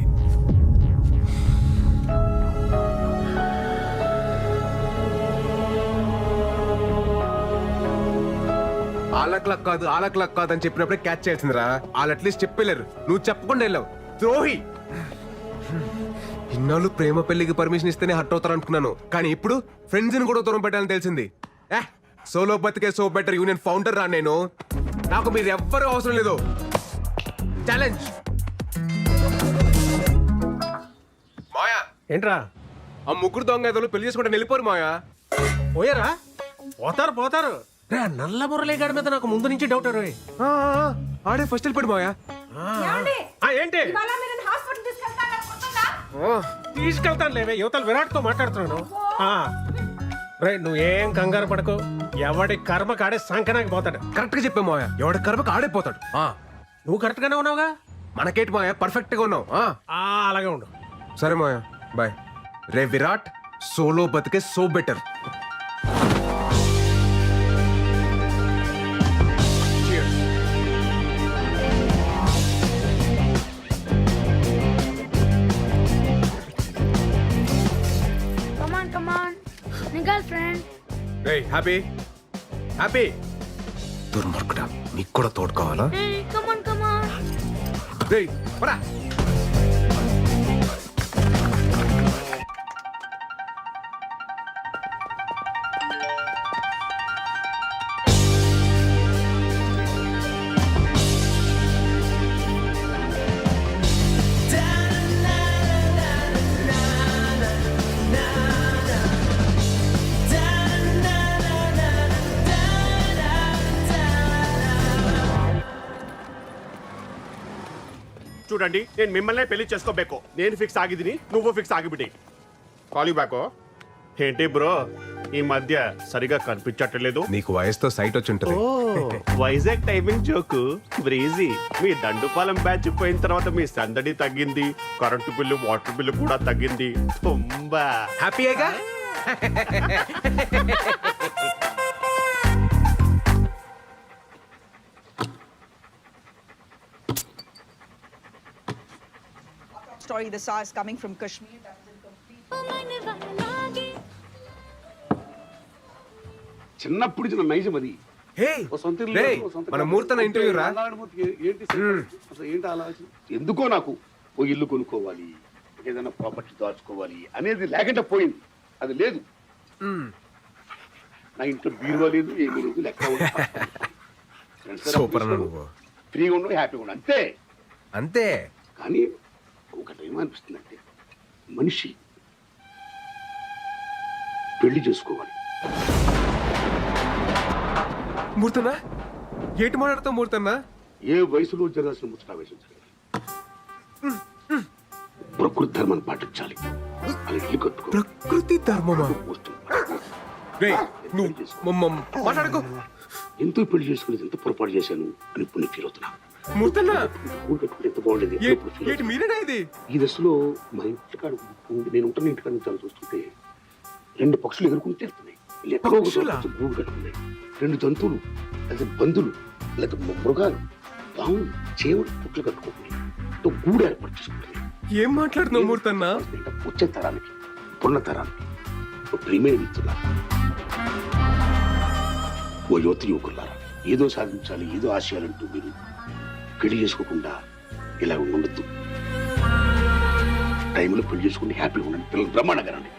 ఆలక్లక్ కాదు ఆలక్లక్ కాదు అని చెప్పినప్పుడే క్యాచ్ చేయాల్సిందిరా. వాళ్ళు అట్లీస్ట్ చెప్పలేరు, నువ్వు చెప్పకుండా వెళ్ళావు. ద్రోహి. ఇన్నాళ్ళు ప్రేమ పెళ్లికి పర్మిషన్ ఇస్తేనే హట్ అవుతారు అనుకున్నాను, కానీ ఇప్పుడు ఫ్రెండ్స్ ని కూడా దూరం పెట్టాలని తెలిసింది. సోలో బతికే సో బెటర్ యూనియన్ ఫౌండర్ రా నేను. నాకు మీరు ఎవ్వరూ అవసరం లేదు. ఛాలెంజ్. మాయా, ఏంట్రా ఆ ముగ్గురు దొంగ ఎదలు పెళ్లి చేసుకుంటే వెళ్ళిపోరు మాయా. పోయారా? పోతారు పోతారు. రే నల్ల మురళీగాడి మీద నాకు ముందు నుంచి డౌట్ రే. ఆడే ఫస్ట్ వెళ్ళిపోడు మాయా. ఏంటి ఇవాళ మీరు నన్ను హాస్పిటల్ తీసుకెళ్తారా? తీసుకెళ్తాను లేవే, యువతలు విరాట్ తో మాట్లాడుతున్నాను. రే నువ్వేం కంగారు పడకు, ఎవడి కర్మ కాడే సంకనాకి పోతాడు. కరెక్ట్ గా చెప్పే మాయా, ఎవడి కర్మకు ఆడైపోతాడు. నువ్వు కరెక్ట్ గానే ఉన్నావుగా. మనకేటి మాయా, పర్ఫెక్ట్ గా ఉన్నావు. అలాగే ఉండు. సరే మాయా, బాయ్. రే విరాట్, సోలో బతికే సో బెటర్. రే హ్యాపీ హ్యాపీ. దుర్మార్గుడా, నీకు కూడా తోడు కావాలా? రే పరా. చూడండి, నేను మిమ్మల్నే పెళ్లి చేసుకోಬೇಕು. నేను ఫిక్స్ ಆಗಿದ್ದೀನಿ, నువ్వు ఫిక్స్ ಆಗಿಬಿಡಿ. Call you back. ఏంటి బ్రో ఈ మధ్య సరిగా కనిపించట్లేదు? నీకు వయసుతో సైట్ వచ్చి ఉంటుంది. Vizag timing joke breezy. మీ దండుపాలెం బ్యాచ్ పోయిన తర్వాత మీ సందడి తగ్గింది, కరెంటు బిల్లు వాటర్ బిల్లు కూడా తగ్గింది. తుంబా హ్యాపీయేగా? Story the saw is coming from Kashmir. చిన్నప్పుడు చిన్న నైజం అది. హే రే, మన ముహూర్తం ఇంటర్వ్యూ రా. ఏంటి అసలు ఏంటి ఆలోచన? ఎందుకో నాకు ఓ ఇల్లు కొనుక్కోవాలి, ఏదైనా ప్రాపర్టీ దాచుకోవాలి అనేది లేకుండా పోయింది. అది లేదు. నా ఇంట్లో బీరువా లేదు, ఏమీ లేదు, లెక్క సూపర్ అన్న నువ్వు. ఫ్రీగా ఉండవు, హ్యాపీగా ఉండవు, అంతే అంతే. కానీ ఒకటి ఏమనిపిస్తుంది అంటే మనిషి పెళ్లి చేసుకోవాలి. మూర్తన్నా ఏంటి మాట్లాడుతావు? మూర్తన్నా ఏ వయసులో జరగాల్సిన ముచ్చట వయసు జరగాలి. ప్రకృతి ధర్మాన్ని పాటించాలి. అలా ఇల్లు కట్టుకో. ప్రకృతి ధర్మమా? రే నువ్వు మాట్లాడుకో. ఎంతో పెళ్లి చేసుకుని ఎంత పొరపాటు చేశాను అని ఇప్పుడు నేను ఫీల్ అవుతున్నా. మూర్తన్నా ఎంత బాగుండేది. ఏంటి మీరేనా ఇది? ఈ దశలో మా ఇంటికాడ నేను ఉంటాను, ఇంటికాడ చాలా చూస్తుంటే 2 పక్షులు ఎగురుకుని తిరుగుతున్నాయి. ఎక్కడో ఒక చోట వచ్చి గూడు కట్టుకున్నాయి. 2 జంతువులు లేదా బంధులు లేదా మృగాలు పాములు చేవుడు పుట్లు కట్టుకుంటున్నాయి. గూడు ఏర్పాటు చేసుకుంటున్నాయి. ఏం మాట్లాడుతున్నావు మూర్తన్నా? వచ్చే తరానికి పున్న తరానికి ప్రియమైన మిత్రులారా, ఓ యువతి యువకులారా, ఏదో సాధించాలి ఏదో ఆశయాలంటూ మీరు పెళ్లి చేసుకోకుండా ఇలా ఉండొద్దు. టైంలో పెళ్లి చేసుకుంటే హ్యాపీగా ఉండండి. పిల్లలు బ్రహ్మాండంగానండి.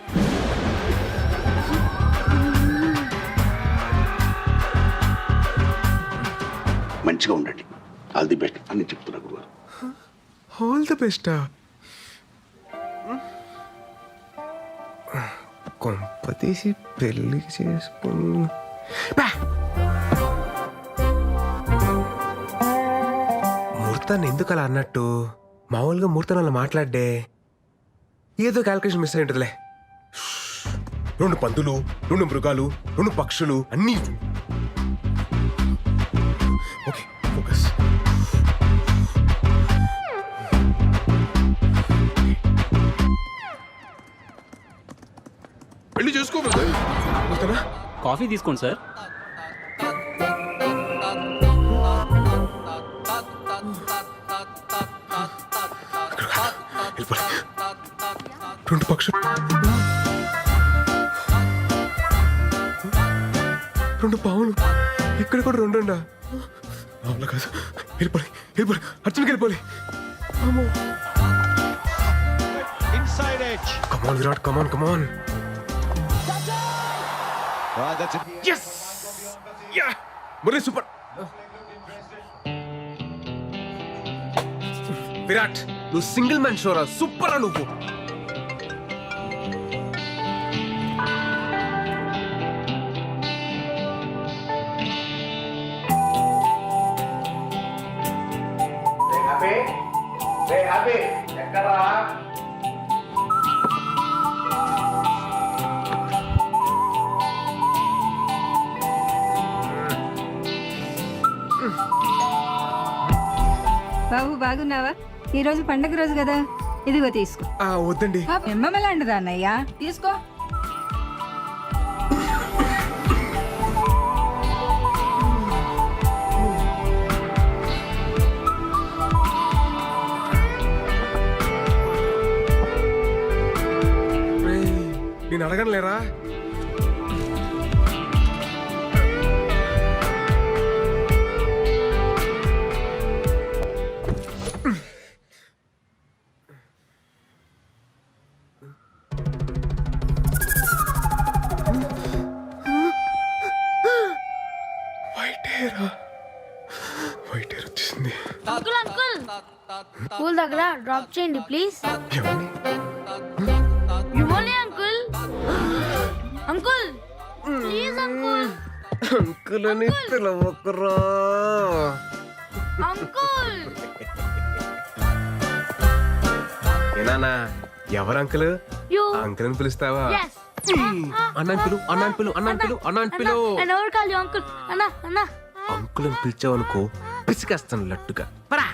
మంచిగా ఉండండి. ఆల్ ది బెస్ట్ అని చెప్తున్నా గురువారు. All the best. కొంపతీసి పెళ్లి చేసుకుని మూర్తాన్ని ఎందుకు అలా అన్నట్టు? మామూలుగా మూర్తాన్ని అలా మాట్లాడే ఏదో క్యాల్కులేషన్ మిస్ అయి ఉంటుందిలే. 2 పందులు, 2 మృగాలు, 2 పక్షులు అన్నీ. Okay, focus. పెళ్లి చేసుకోగలదా? కాఫీ తీసుకోండి సార్. వెళ్ళిపోలే. 2 పక్షులు, 2 పావులు, ఇక్కడ కూడా 2 ఉండా. అవునా కాదు, వెళ్ళిపోలే వెళ్ళిపోలే, అర్జున్కి వెళ్ళిపోలే. కమాన్ విరాట్, కమాన్ కమాన్. Yes! Yeah! Murali super. Virat, నువ్వు సింగిల్ మ్యాన్ షోరా, సూపర్ రా నువ్వు. బాబు బాగున్నావా? ఈ రోజు పండగ రోజు కదా, ఇదిగో తీసుకో. వద్దండి. ఎమ్మలాంటిదా అన్నయ్య, తీసుకో. నేను అడగను లేరా? వైట్ హెయిర్ వచ్చేసింది. అంకుల్ అంకుల్, స్కూల్ దగ్గర డ్రాప్ చేయండి ప్లీజ్. ఎవరిని? మిమ్మల్ని uncle. Uncle please uncle. Uncle అని పిలవకురా. అంకుల్ ఏనానా, ఎవరు అంకుల్? యు. అంకుల్ అని పిలుస్తావా? yes. అన్నాన్ పిలు, అన్నాన్ పిలు, అన్నాన్ పిలు, అన్నాన్ పిలు. and ఎవరు కాల్ యు అంకుల్? అన్నా అన్నా. అంకుల్ అని పిలిచావనుకో పిసికేస్తాను లట్టుగా. పరా.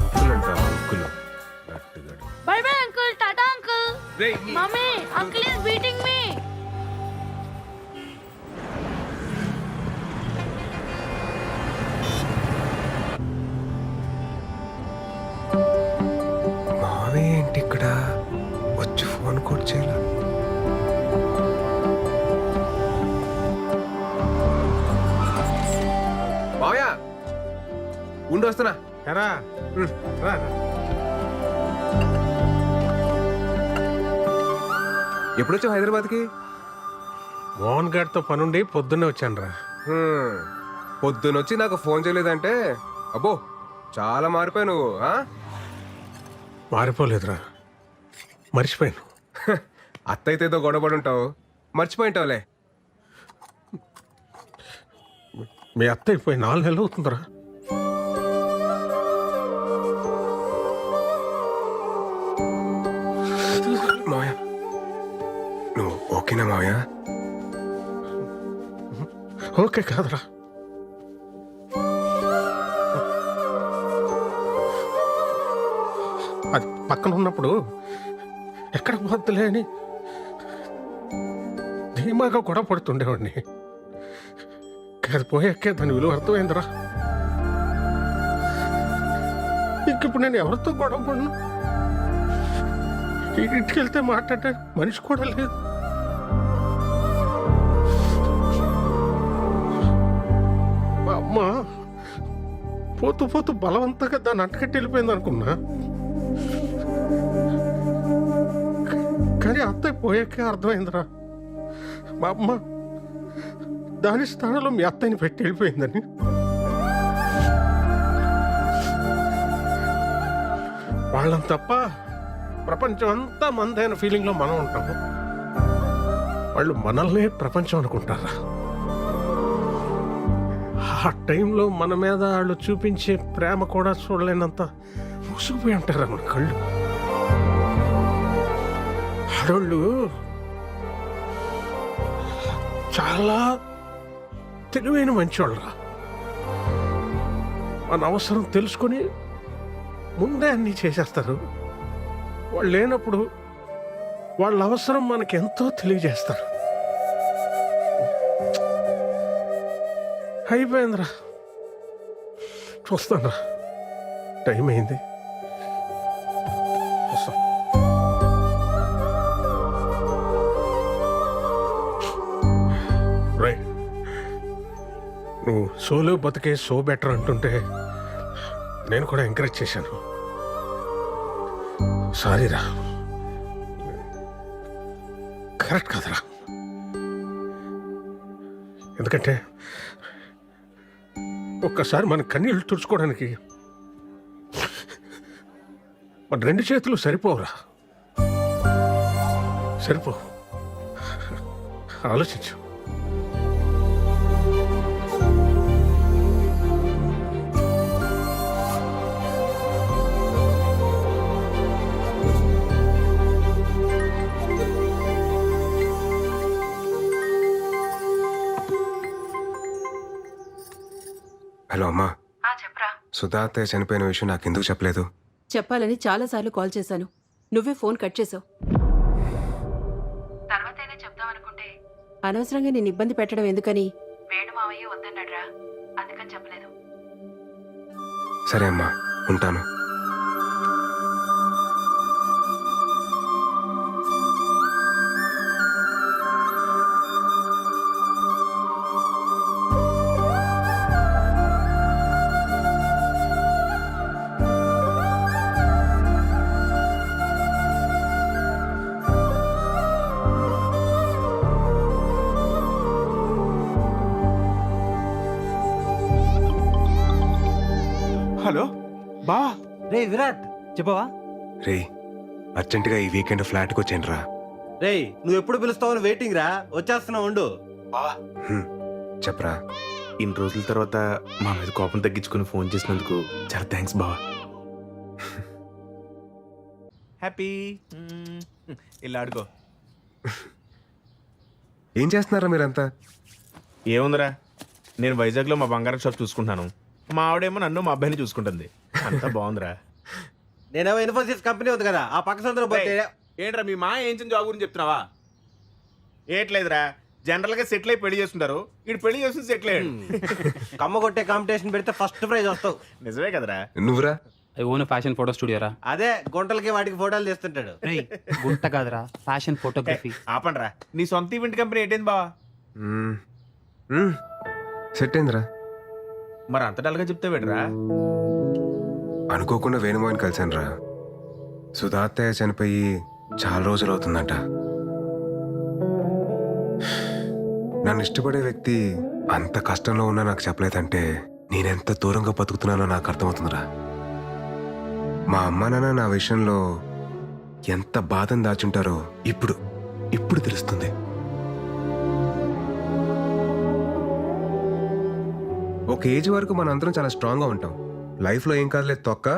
అంకుల్ అంటావా? అంకుల్ లట్టుగా. Bye bye uncle, tata uncle. రేయ్, mummy, uncle is beating me. మావే ఏంటి ఇక్కడ వచ్చి ఫోన్ కూడా చేయాల? మావయ్య ఉండి వస్తున్నా. ఎరా రా. ఎప్పుడొచ్చావు హైదరాబాద్కి? మోహన్ గారితో పనుండి పొద్దున్నే వచ్చాను రా. పొద్దునొచ్చి నాకు ఫోన్ చేయలేదంటే అబ్బో చాలా మారిపోయావు నువ్వు. మారిపోలేదురా, మర్చిపోయాను. అత్తయితే ఏదో గొడవపడి ఉంటావు, మర్చిపోయింటావులే. మీ అత్త అయిపోయి 4 నెలలు అవుతుందిరా. మావయ్య నువ్వు ఓకేనా మావయ్య? ఓకే కాదురా, అది పక్కన ఉన్నప్పుడు ఎక్కడ పోద్దులే అని ప్రేమగా గొడవ పడుతుండేవాడిని. అది పోయాకే దాని విలువ అర్థమైందిరా. ఇంకిప్పుడు నేను ఎవరితో గొడవ పడను. ఇంటికి వెళ్తే మాట్లాడే మనిషి కూడా లేదు. మా అమ్మ పోతూ పోతూ బలవంతంగా దాన్ని అంటకట్టి వెళ్ళిపోయింది అనుకున్నా. కానీ అత్తయ్య పోయాకే అర్థమైందిరా, మా అమ్మ దాని స్థానంలో మీ అత్తయ్యని పెట్టి వెళ్ళిపోయిందని. వాళ్ళని తప్ప ప్రపంచం అంతా మందైన ఫీలింగ్లో మనం ఉంటాము. వాళ్ళు మనల్నే ప్రపంచం అనుకుంటారా? ఆ టైంలో మన మీద వాళ్ళు చూపించే ప్రేమ కూడా చూడలేనంత మూసుకుపోయి ఉంటారా మన కళ్ళు. ఆడోళ్ళు చాలా తెలివైన మంచివాళ్ళరా. మన అవసరం తెలుసుకొని ముందే అన్నీ చేసేస్తారు. వాళ్ళు లేనప్పుడు వాళ్ళ అవసరం మనకి ఎంతో తెలియజేస్తారు. అయిపోయిందిరా, చూస్తానురా, టైం అయింది. వస్తా. రైట్, నువ్వు సోలో బతికే సో బెటర్ అంటుంటే నేను కూడా ఎంకరేజ్ చేశాను. సారీరా, కరెక్ట్ కాదురా. ఎందుకంటే ఒక్కసారి మన కన్నీళ్ళు తుడుచుకోవడానికి మన రెండు చేతులు సరిపోవురా. సరిపోవు. ఆలోచించు. హలో అమ్మా, చెప్పరా. సుధా అత్తయ్య చనిపోయిన విషయం నాకు ఎందుకు చెప్పలేదు? చెప్పాలని చాలాసార్లు కాల్ చేశాను, నువ్వే ఫోన్ కట్ చేసావు. తర్వాతైనా చెప్దామనుకుంటే అనవసరంగా నేను ఇబ్బంది పెట్టడం ఎందుకని వేణు మావయ్య వద్దన్నాడ్రా, అందుకని చెప్పలేదు. సరే అమ్మా, ఉంటాను. హలో బా. రే విరాట్, చెప్పవా? రే, అర్జెంటుగా ఈ వీకెండ్ ఫ్లాట్కి వచ్చాను రా. రే, నువ్వు ఎప్పుడు పిలుస్తావని వెయిటింగ్ రా, వచ్చేస్తున్నావు ఉండు. చెప్పరా. ఇన్ని రోజుల తర్వాత మా మీద కోపం తగ్గించుకుని ఫోన్ చేసినందుకు చాలా థ్యాంక్స్ బావా. హ్యాపీ. ఇలా ఆడుకో. ఏం చేస్తున్నారా మీరంతా? ఏముందిరా, నేను వైజాగ్లో మా బంగారం షాప్ చూసుకుంటాను. మా ఆవిడేమో నన్ను మా అబ్బాయిని చూసుకుంటుంది. అంతా బాగుందిరా. నేనేమో ఇన్ఫోసిస్ కంపెనీ ఉంది కదా, ఆ పక్క సందులో పోతే. ఏంట్రా మీ మా ఏం జాబ్ గురించి చెప్తున్నావా? ఏట్లేదురా, జనరల్ గా సెటిల్ అయి పెళ్లి చేస్తుంటారు. ఇటు పెళ్లి చేస్తుంది సెటిల్ అయ్యాడు. కమ్మ కొట్టే కాంపిటీషన్ పెడితే ఫస్ట్ ప్రైజ్ వస్తావు. నిజమే కదరా. నువ్వురా? ఐ ఓన్ ఫ్యాషన్ ఫోటో స్టూడియోరా. అదే గుంటలకి వాటికి ఫోటోలు తీస్తుంటాడు. గుంట కాదురా, ఫ్యాషన్ ఫోటోగ్రఫీ. ఆపండ్రా, నీ సొంత ఈవెంట్ కంపెనీ ఏంటైంది బావా? సెట్ అయిందిరా. మరి అంత డల్గా చెప్తే వేడరా? అనుకోకుండా వేణుమోహన్ కలిశాను రా. సుధా అత్తయ్య చనిపోయి చాలా రోజులు అవుతుందంట. నన్ను ఇష్టపడే వ్యక్తి అంత కష్టంలో ఉన్నా నాకు చెప్పలేదంటే నేనెంత దూరంగా బతుకుతున్నానో నాకు అర్థమవుతుందిరా. మా అమ్మ నాన్న నా విషయంలో ఎంత బాధను దాచుంటారో ఇప్పుడు తెలుస్తుంది. ఒక ఏజ్ వరకు మనందరం చాలా స్ట్రాంగ్గా ఉంటాం. లైఫ్లో ఏం కాదులేదు తొక్క,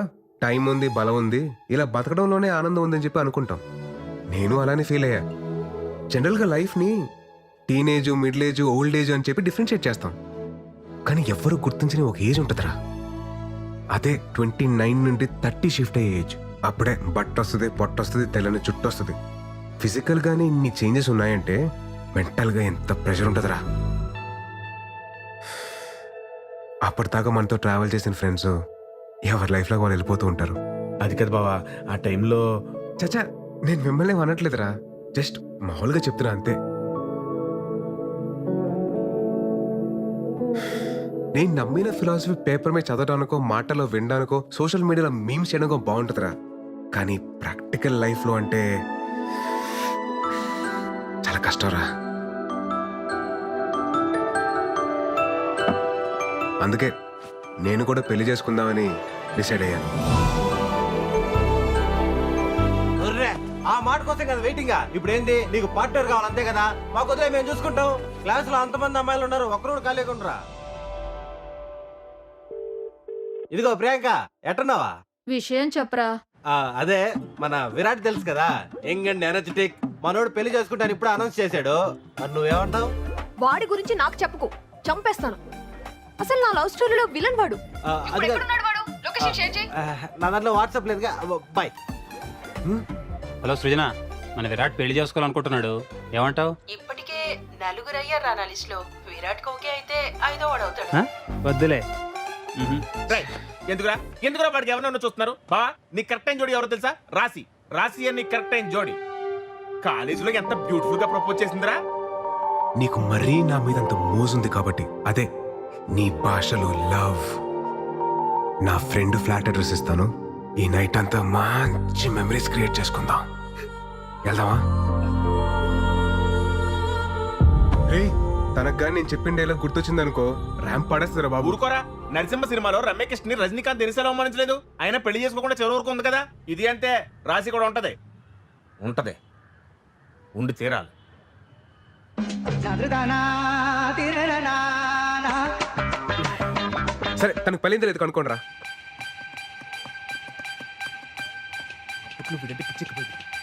టైం ఉంది, బలం ఉంది, ఇలా బతకడంలోనే ఆనందం ఉందని చెప్పి అనుకుంటాం. నేను అలానే ఫీల్ అయ్యా. జనరల్గా లైఫ్ని teenage, middle age, old age అని చెప్పి డిఫరెన్షియేట్ చేస్తాం. కానీ ఎవ్వరూ గుర్తించని ఒక ఏజ్ ఉంటుందిరా. అదే 29 నుండి 30 షిఫ్ట్ అయ్యే ఏజ్. అప్పుడే బట్ట వస్తుంది, పొట్ట వస్తుంది, తెల్లని చుట్టూ వస్తుంది. ఫిజికల్గానే ఇన్ని చేంజెస్ ఉన్నాయంటే మెంటల్గా ఎంత ప్రెషర్ ఉంటుందిరా. అప్పటిదాకా మనతో ట్రావెల్ చేసిన ఫ్రెండ్స్ ఎవరి లైఫ్లో వాళ్ళు వెళ్ళిపోతూ ఉంటారు. అది కదా బావా, ఆ టైంలో చచ్చా, నేను మిమ్మల్ని ఏం అనట్లేదురా, జస్ట్ మామూలుగా చెప్తున్నా అంతే. నేను నమ్మిన ఫిలాసఫీ పేపర్ మీద చదవడానికో, మాటలో వినడానికో, సోషల్ మీడియాలో మీమ్స్ చేయడానికో బాగుంటుందిరా. కానీ ప్రాక్టికల్ లైఫ్లో అంటే చాలా కష్టంరా. అందుకే నేను కూడా పెళ్లి చేసుకుందామని డిసైడ్ అయ్యాను. ఒర్రే, ఆ మాట కోసం కదా వెయిటింగ్. ఇప్పుడు ఏంది, నీకు పార్ట్నర్ కావాలి అంతే కదా? మాకు వదిలే, మేము చూసుకుంటాం. క్లాస్ లో అంతమంది అమ్మాయిలు ఉన్నారు, ఒక్కరు ఖాళీగా ఉండరా. ఇదిగో ప్రియాంక, ఎట్టున్నావా? విషయం చెప్పరా. అదే మన విరాట్ తెలుసు కదా, యంగ్ అండ్ ఎనర్జెటిక్. మనోడు పెళ్లి చేసుకుంటాను ఇప్పుడు అనౌన్స్ చేశాడు. మరి నువ్వేమంటావు? వాడి గురించి నాకు చెప్పుకో, చంపేస్తాను. అసలు నా లవ్ స్టోరీలో విలన్ వాడు. నా దాంట్లో వాట్సాప్ లేదుగా. బాయ్. హలో సృజన, మన విరాట్ పెళ్లి చేసుకోవాలనుకుంటున్నాడు, ఏమంటావు? ఇప్పటికే నలుగురు అయ్యారు నా లిస్ట్ లో. విరాట్ కోహ్లీ అయితే 5వ వాడు అవుతాడు. వద్దులే. ఎందుకురా ఎందుకురా వాడికి ఎవరన్నా చూస్తున్నారు? బావా, నీ కరెక్ట్ టైం జోడి ఎవరో తెలుసా? రాశి. రాశి అని కరెక్ట్ టైం జోడి. కాలేజీలో ఎంత బ్యూటిఫుల్ గా ప్రపోజ్ చేసిందిరా. నీకు మరీ నా మీద అంత మోజుంది కాబట్టి, అదే నీ భాషలో లవ్. నా ఫ్రెండ్ ఫ్లాట్ అడ్రస్ ఇస్తాను, ఈ నైట్ అంతా మంచి మెమరీస్ క్రియేట్ చేసుకుందాం. వెళ్దామా? రే, తనకు కానీ నేను చెప్పిన డైలాగ్ గుర్తొచ్చింది అనుకో, ర్యాంప్ పడేస్తారా బాబు. ఊరుకోరా, నరసింహ సినిమాలో రమ్యకృష్ణ ని రజనీకాంత్ దినిసేలా అవమానించలేదు. ఆయన పెళ్లి చేసుకోకుండా చివరి వరకు ఉంది కదా. ఇది అంతే, రాశి కూడా ఉంటది. ఉండి తీరాలి. సరే, తనకు పెళ్ళింది లేదు కనుక్కోండి రా.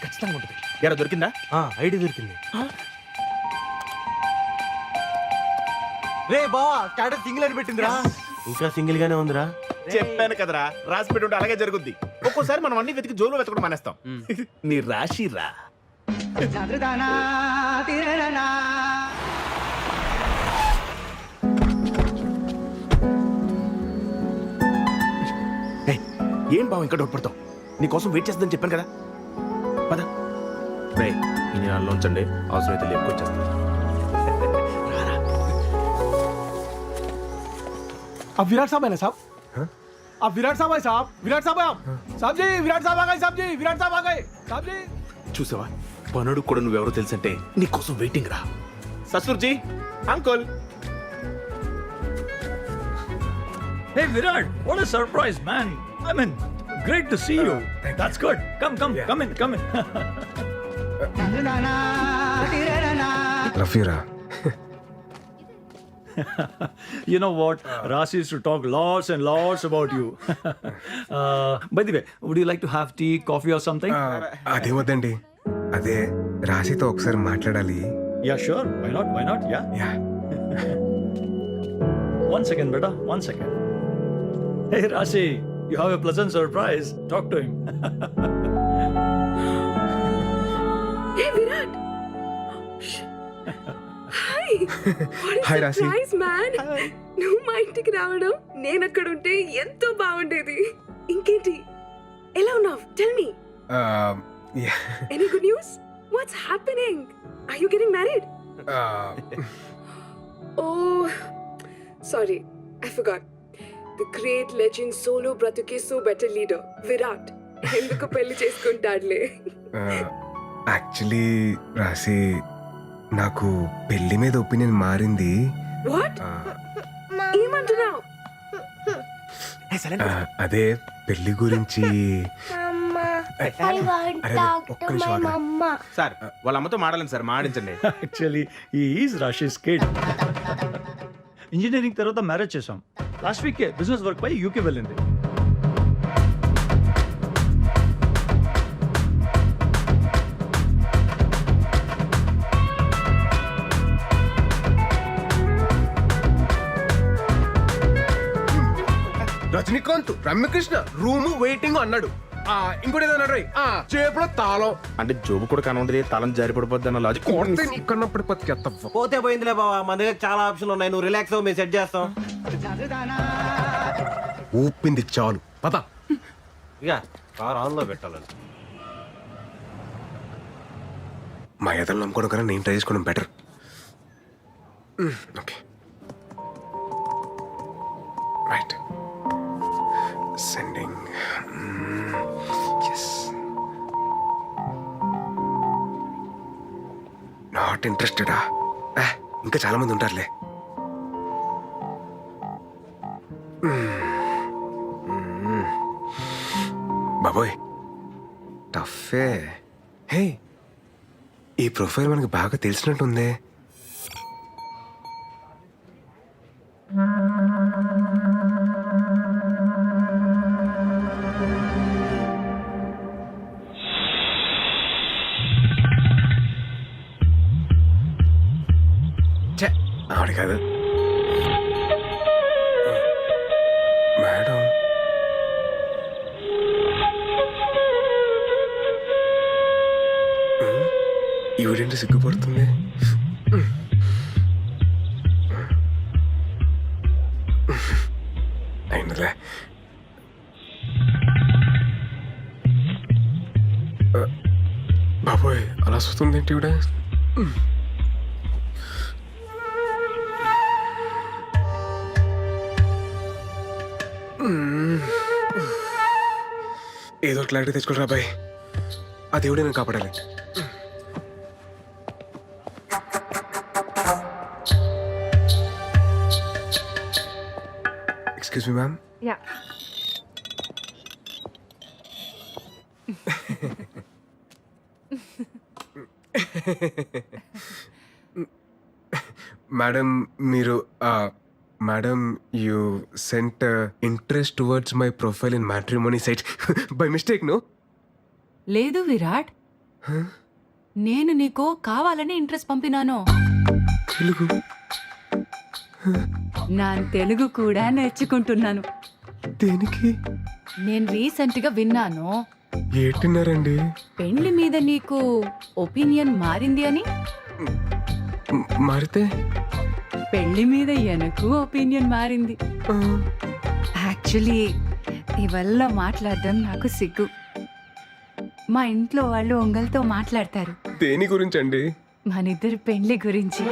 ఖచ్చితంగా ఉంటుంది. ఎరా దొరికిందా? ఐడి దొరికింది. రే బావా, స్టాటస్ సింగిల్ అని పెట్టిందిరా. ఇంకా సింగిల్ గానే ఉందిరా. చెప్పాను కదరా, రాసి పెట్టి ఉంటే అలాగే జరుగుద్ది. ఒక్కోసారి మనం అన్ని వెతికి జోలు వెతకడం మానేస్తాం. నీ రాశి రా. ఏం బావ ఇంకా డౌట్ పడతావు? నీకోసం వెయిట్ చేస్తుందని చెప్పాను కదా. పద రే, ఇంజనాల్లో ఉంచండి, అవసరమైతే లేపుకొచ్చేస్తాను. अब विराट साहब है ना साहब? अब विराट साहब है साहब? विराट साहब है आप? साहब जी, विराट साहब आ गए साहब जी, विराट साहब आ गए साहब जी. చూసావా, పనుడు కూడా నువ్వెవరో తెలుసంటే నీకోసం వెయిటింగ్ రా. ససూర్జీ, uncle. Hey Virat, what a surprise, man. I mean, great to see you. That's good. Come in. Love you రా. You know what? Rasi used to talk lots and lots about you. By the way, would you like to have tea, coffee or something? అదే వద్దండి, అదే రాశితో ఒకసారి మాట్లాడాలి. Yeah, sure. Why not? Yeah. Yeah. One second, beta. 1 second. Hey Rasi, you have a pleasant surprise. Talk to him. Hey Virat. Hi. Hi, Rasi. Surprise, man. నువ్వు మా ఇంటికి రావడం, నేను అక్కడ ఉంటే ఎంతో బాగుండేది. ఇంకేంటి, ఎలా ఉన్నావు? Tell me. Any good news? What's happening? Are you getting married? Oh, sorry, I forgot. The great legend solo bratuke so better leader Virat ఎందుకు పెళ్లి చేసుకుంటాడులే. యాక్చువల్లీ రాశి, నాకు పెళ్లి మీద ఒపీనియన్ మారింది. వాట్? ఏమంటున్నావు? అదే పెళ్లి గురించి. ఒక్క నిమిషం ఆగండి. సార్, వాళ్ళ అమ్మతో మాడాలని సార్, మాడించండి. Actually, he is Rashi's kid. Engineering తర్వాత మ్యారేజ్ చేసాం. లాస్ట్ వీక్ బిజినెస్ వర్క్ పై యూకే వెళ్ళింది. రజనీకాంత్, రమ్యకృష్ణ రూము వెయిటింగ్ అన్నాడు. ఇంకోటి ఏదో అన్నాడు చేపలో తాళం అంటే జోబు కూడా కనవద్దు తాళం జారి పడిపోద్ది అన్న లాజిక్ కొడితే నీకన్నప్పుడు పతికెత్తవ్వ. పోతే పోయిందిలే బావా, మన దగ్గర చాలా ఆప్షన్లు ఉన్నాయి. నువ్వు రిలాక్స్ అవ్వు, మేము సెట్ చేస్తాం. ఊపింది చాలు పద. ఇక కార్ ఆన్లో పెట్టాలని. మా ఎదలు నమ్ముకోవడం కన్నా నేను ట్రై చేసుకోవడం better. Okay right sending. Yes not ఇంట్రెస్టెడా? ఇంకా చాలా మంది ఉంటారులే. బాబోయ్ టఫే. హే ఈ ప్రొఫైల్ మనకి బాగా తెలిసినట్టుందే. ఛే, ఆవిడ కాదు మేడం. ఈవిడేంటి సిగ్గుపడుతుంది? అయినలే. బాబోయ్ అలా చూస్తుంది ఏంటి ఈవిడ? ఏదో క్లారిటీ తెచ్చుకోరా బాయ్. ఆ దేవుడే నేను కాపాడాలి. Excuse me ma'am. Yeah madam మీరు madam you sent interest towards my profile in matrimony site by mistake no? లేదు విరాట్, నేను నీకు కావాలని ఇంట్రెస్ట్ పంపినాను. తెలుగు నా తెలుగు కూడా నేర్చుకుంటున్నాను. దేనికి? నేను రీసెంట్ గా విన్నాను, ఏంటిన్నారండి? పెండ్లి మీద నీకు ఒపీనియన్ మారింది అని. మారితే? పెళ్లి మీద ఎనకు ఒపీనియన్ మారింది. యాక్చువల్లీ ఇవల్ల మాట్లాడడం నాకు సిగ్గు. మా ఇంట్లో వాళ్ళు ఒంగల్తో మాట్లాడతారు. దేని గురించండి? మనిద్దరు పెళ్లి గురించి.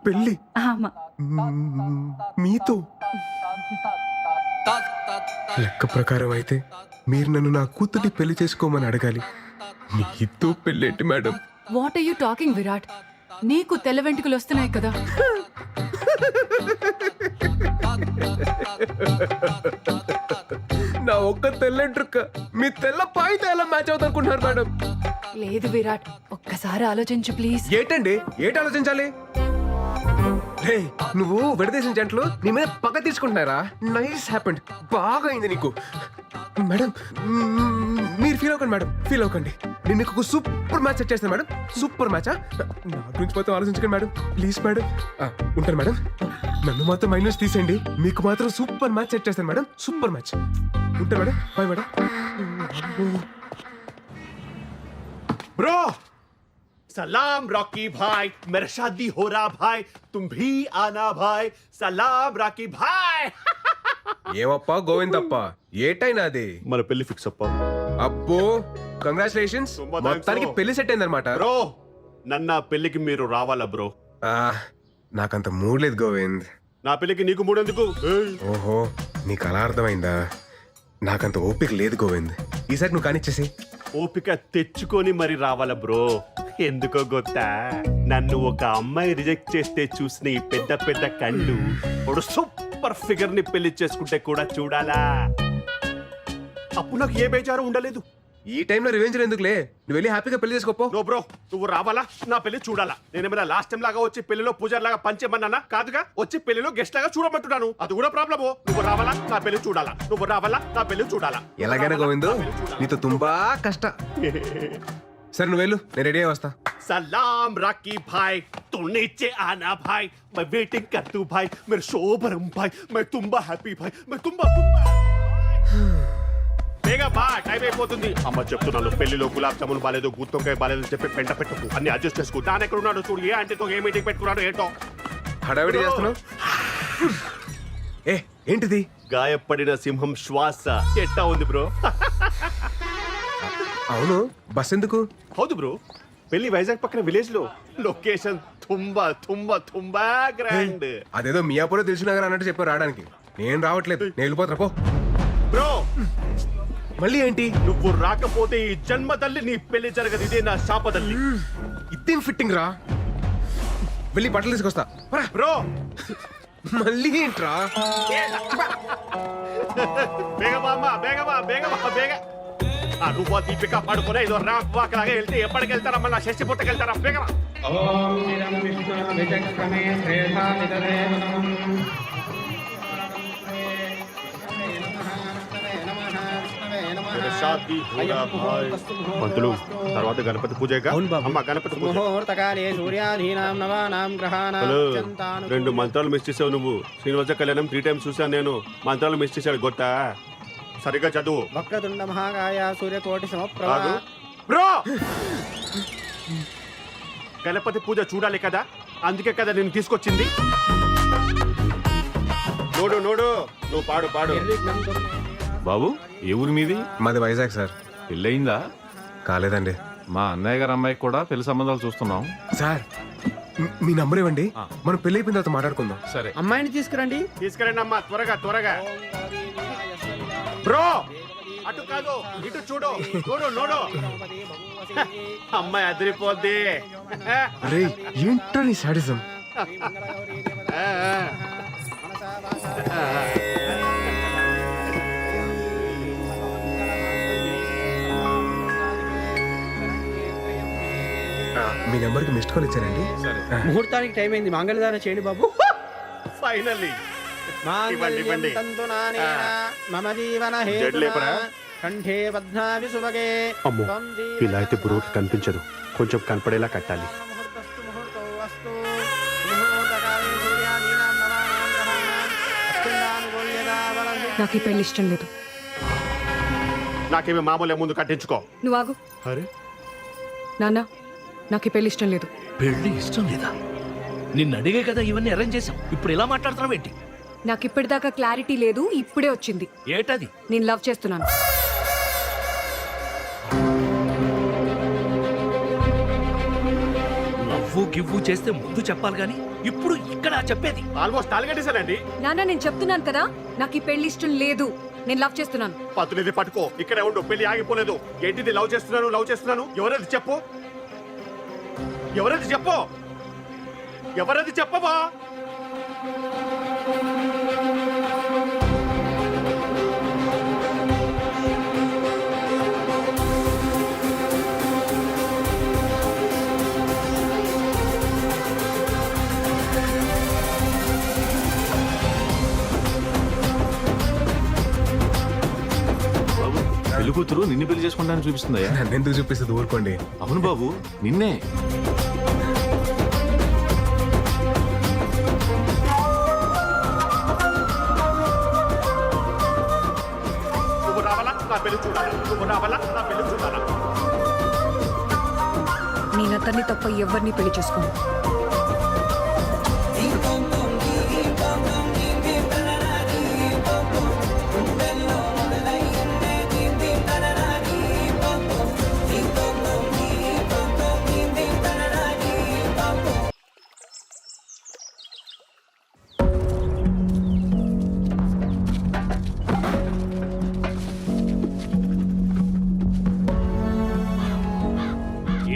పెళ్ళి ఆమా, మీతో? లెక్క ప్రకారం అయితే మీరు నన్ను నా కూతుర్ని పెళ్లి చేసుకోమని అడగాలి. మీతో పెళ్ళేంటి madam? What are you talking Virat? నీకు తెల్ల వెంట్రుకలు వస్తున్నాయి కదా. నా ఒక్క తెల్లంట్రుక్క మీ తెల్ల పాయితో ఎలా మ్యాచ్ అవుతా అనుకుంటున్నారు మేడం? లేదు విరాట్, ఒక్కసారి ఆలోచించు ప్లీజ్. ఏంటండి ఏంటి ఆలోచించాలి? రే నువ్వు విడదీసిన జంటలు నీ మీద పక్క తీసుకుంటున్నారా? నైస్ హ్యాపెండ్, బాగా అయింది నీకు. మేడం మీరు ఫీల్ అవ్వకండి మేడం, ఫీల్ అవ్వకండి. నేను మీకు ఒక సూపర్ మ్యాచ్ సెట్ చేస్తాను మేడం. సూపర్ మ్యాచా? నా గురించి మొత్తం ఆలోచించకండి మేడం ప్లీజ్ మేడం. ఉంటాను మేడం. నన్ను మాత్రం మైనస్ తీసేయండి, మీకు మాత్రం సూపర్ మ్యాచ్ సెట్ చేస్తాను మేడం. Super match. ఉంటాను మేడం, బాయ్ మేడం. ब्रो सलाम रॉकी भाई, मेरा शादी हो रहा भाई, तुम भी आना भाई. सलाम रॉकी भाई. ఏమప్పా గోవిందప్ప ఏటైనా అది? మన పెళ్లి ఫిక్స్ అప్ప. అబ్బో కంగ్రాచులేషన్స్, తుంబా thanks మొత్తానికి bro. పెళ్లి సెట్ అయిందనమాట. బ్రో నన్న పెళ్లికి మీరు రావాలా బ్రో? నాకంత మూడ్ లేదు గోవింద్. నా పెళ్లికి నీకు మూడెందుకు? ఓహో నీకు అలా అర్థమైందా? నాకంత ఓపిక లేదు గోవింద్. ఈసారి నువ్వు కానిచ్చేసి. ఓపిక తెచ్చుకొని మరి రావాలా బ్రో? ఎందుకో గొత్తా, నన్ను ఒక అమ్మాయి రిజెక్ట్ చేస్తే చూసిన ఈ పెద్ద పెద్ద కళ్ళు ఒక సూపర్ ఫిగర్ ని పెళ్లి చేసుకుంటే కూడా చూడాలా? అప్పుడు నాకు ఏ బేజారు ఉండలేదు. ఈ టైంలో రివెంజ్ ఎందుకులే, నువ్వు వెళ్ళి హ్యాపీగా పెళ్లి చేసుకోపో. నో బ్రో, నువ్వు రావాలా? నా పెళ్లి చూడాలా? నేనేమైనా లాస్ట్ టైం లాగా వచ్చి పెళ్లిలో పూజారి లాగా పంచేమన్నానా? కాదుగా, వచ్చి పెళ్లిలో గెస్ట్ లాగా చూడమంటున్నాను. అది కూడా ప్రాబ్లము. నువ్వు రావాలా? నా పెళ్లి చూడాలా? నువ్వు రావాలా? నా పెళ్లి చూడాలా? ఎలాగైనా గోవిందు నీతో తుంబా కష్ట. సరే నువ్వు వెళ్ళు, నేను రెడీ అయ్యి వస్తా. सलाम राकी भाई तू नीचे आना भाई मैं वेटिंग कर तू भाई मेरे शोभरम भाई मैं तुम्बा हैप्पी भाई मैं तुम्बा బేగా బా టైం అయిపోతుంది అమ్మ చెప్తున్నాను పెళ్లిలో గులాబ్ జామున్ బాలేదు గుత్తొంకాయ బాలేదు చెప్పి పెంట పెట్టుకు అన్ని అడ్జస్ట్ చేసుకో దాని ఎక్కడ ఉన్నాడు చూడు ఏ ఆంటీతో ఏ మీటింగ్ పెట్టుకున్నాడు ఏంటో హడావిడి చేస్తున్నావు ఏ ఏంటిది గాయపడిన సింహం శ్వాస ఎట్టా ఉంది బ్రో అవును బస్ ఎందుకు హౌదు బ్రో పెళ్లి వైజాగ్ పక్కన విలేజ్ లో లొకేషన్ తుంబా తుంబా తుంబా గ్రాండ్ అదేదో మియాపూర్ తెలిసినగర్ అన్నట్టు చెప్పారు రావడానికి నేను రావట్లేదు నేను వెళ్ళిపోతా పో బ్రో మళ్ళీ ఏంటి నువ్వు రాకపోతే ఈ జన్మ తల్లి నీ పెళ్లి జరగదు ఇదే నా శాపదల్లి ఇదేం ఫిట్టింగ్ రా వెళ్ళి బట్టలు తీసుకొస్తా పరా. బ్రో మళ్ళీ ఏంట్రా బేగమా అమ్మ బేగమా బేగమా బేగ ఆ నువ్వు దీపిక పడుకునే ఇదో ర్యాంప్ వాక్ లాగా వెళ్తే ఎప్పటికి వెళ్తారా మళ్ళీ షష్టి పుట్టకి వెళ్తారా బేగమా పంతులు తర్వాత గణపతి పూజగా అమ్మ గణపతి పూజ హలో 2 మంత్రాలు మిస్ చేసావు నువ్వు శ్రీనివాస కళ్యాణం 3 టైమ్స్ చూసాను నేను మంత్రాలు మిస్ చేశాడు గొట్ట సరిగ్గా చదువు వక్రతుండ మహాకాయ సూర్యకోటి కాదు. బ్రో గణపతి పూజ చూడాలి కదా అందుకే కదా నేను తీసుకొచ్చింది నోడు నోడు నువ్వు పాడు పాడు బాబు ఏ ఊరి మీది? మాది వైజాగ్ సార్. పెళ్ళయిందా? కాలేదండి. మా అన్నయ్య గారు అమ్మాయికి కూడా పెళ్లి సంబంధాలు చూస్తున్నాం. సార్ మీ నంబర్ ఇవ్వండి మనం పెళ్లి అయిపోయిన తర్వాత మాట్లాడుకుందాం. సరే అమ్మాయిని తీసుకురండి తీసుకురండి అమ్మా త్వరగా త్వరగా బ్రో అటు కాదు ఇటు చూడు చూడు నోడు అమ్మాయి అదిరిపోద్ది రే ఏంటో నీ సాడిజం. మీ నెంబర్కి మిస్డ్ కాల్ ఇచ్చారండి. ముహూర్తానికి టైం అయింది మంగళదానం చేయండి బాబు. ఫైనల్లీ మాంగళ్యం తంతునానేన మమ జీవన జడ్ లేపరా? కంఠే పద్మావి సుభగే అమ్మో ఇలా అయితే బ్రోకి కనిపించదు కొంచెం కనపడేలా కట్టాలి. నాకు ఈ పెళ్లి ఇష్టం లేదు. నాకేమి మామూలే ముందు కట్టించుకో. నువ్వు ఆగు. అరే నాన్న నాకు ఈ పెళ్లి ఇష్టం లేదు. పెళ్లి ఇష్టం లేదా? నిన్ను అడిగే కదా ఇవన్నీ అరేంజ్ చేసాం. ఇప్పుడు ఎలా మాట్లాడుతున్నావు ఏంటి? నాకు ఇప్పటిదాకా క్లారిటీ లేదు, ఇప్పుడే వచ్చింది. ఏటది? నేను లవ్ చేస్తున్నాను. నవ్వు గివ్వు చేస్తే ముందు చెప్పాలి గాని ఇప్పుడు ఇక్కడ చెప్పేది. ఆల్మోస్ట్ తాలిగట్టేశానండి. నాన్న నేను చెప్తున్నాను కదా నాకు ఈ పెళ్లి ఇష్టం లేదు. నేను లవ్ చేస్తున్నాను. పత్తునిది పట్టుకో ఇక్కడే ఉండు పెళ్లి ఆగిపోలేదు. ఏంటిది లవ్ చేస్తున్నాను ఎవరది చెప్పు ఎవరది చెప్పు ఎవరది చెప్పవా? పెళ్లి కూతురు నిన్ను పెళ్లి చేసుకుంటానని చూపిస్తుందయ్యా. నన్ను ఎందుకు చూపిస్తుంది ఊరుకోండి. అవును బాబు నిన్నే. నువ్వు రావాలా నా పెళ్లి చూడాలా? నువ్వు రావాలా నా పెళ్లి చూడాలా? నేను అతన్ని తప్ప ఎవరిని పెళ్లి చేసుకోను.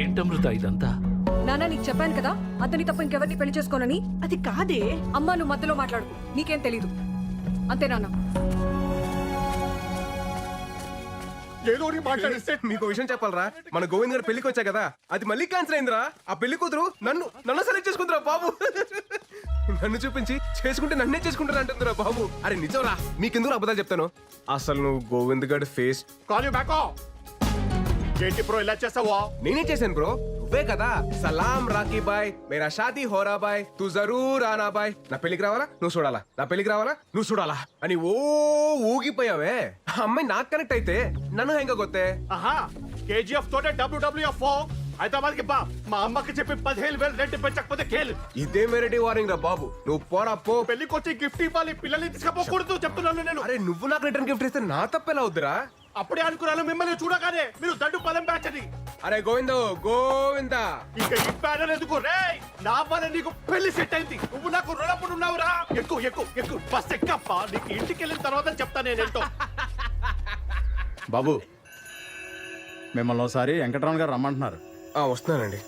ఏంటమృత ఇదంతా? నాన్న నీకు చెప్పాను కదా అతని తప్ప ఇంకెవరిని పెళ్లి చేసుకోనని. అది కాదే. అమ్మా నువ్వు మధ్యలో మాట్లాడుకు. నీకేం తెలీదు అంతే నాన్న. ఏదో ఒకటి మాట్లాడిస్తే మీకు విషయం చెప్పాలరా, మన గోవింద్ గారు పెళ్లికి వచ్చా కదా అది మళ్ళీ క్యాన్సిల్ అయిందిరా. ఆ పెళ్లి కూతురు నన్ను సెలెక్ట్ చేసుకుందిరా బాబు. నన్ను చూపించి చేసుకుంటే నన్నే చేసుకుంటారు అంటుందిరా బాబు. అరే నిజంరా మీకెందుకు అబద్ధాలు చెప్తాను. అసలు నువ్వు గోవింద్ గారి ఫేస్ కాల్ యూ బ్యాక్. ఏంటి బ్రో ఇలా చేస్తావా? నేనే చేశాను బ్రో. నువ్వే కదా సలాం రాకీ బాయ్ మేరా షాదీ హోరా బాయ్ తు జరూర్ ఆనా బాయ్ నా పెళ్లికి రావాలా నువ్వు చూడాలా నా పెళ్లికి రావాలా నువ్వు చూడాలా అని ఓ ఊగిపోయావే ఆ అమ్మాయి నాకు కనెక్ట్ అయితే నన్ను హెంగ గొత్తే ఆహా కేజీఎఫ్ తోటే WWF హైదరాబాద్ కి బా మా అమ్మకి చెప్పి 15,000 రెంట్ పెంచకపోతే కేలు. ఇదే వెరైటీ వార్నింగ్ రా బాబు నువ్వు పోరా పో. పెళ్లికి వచ్చి గిఫ్ట్ ఇవ్వాలి, పిల్లల్ని తీసుకపోకూడదు చెప్తున్నాను నేను. అరే నువ్వు నాకు రిటర్న్ గిఫ్ట్ ఇస్తే నా తప్పెలా అవుద్దురా? అప్పుడే అనుకున్నాను మిమ్మల్ని చూడగానే మీరు దండు పదం బ్యాచ్ అని. అరే గోవిందో గోవిందా ఇక ఈ బ్యానర్ ఎందుకు రే? నా వల్ల నీకు పెళ్లి సెట్ అయింది, నువ్వు నాకు రుణపడి ఉన్నావురా. ఎక్కువ ఎక్కువ ఎక్కువ బస్ ఎక్కప్ప, నీకు ఇంటికి వెళ్ళిన తర్వాత చెప్తా నేనేంటో. బాబు మిమ్మల్ని ఒకసారి వెంకటరమణ గారు రమ్మంటున్నారు. వస్తున్నానండి.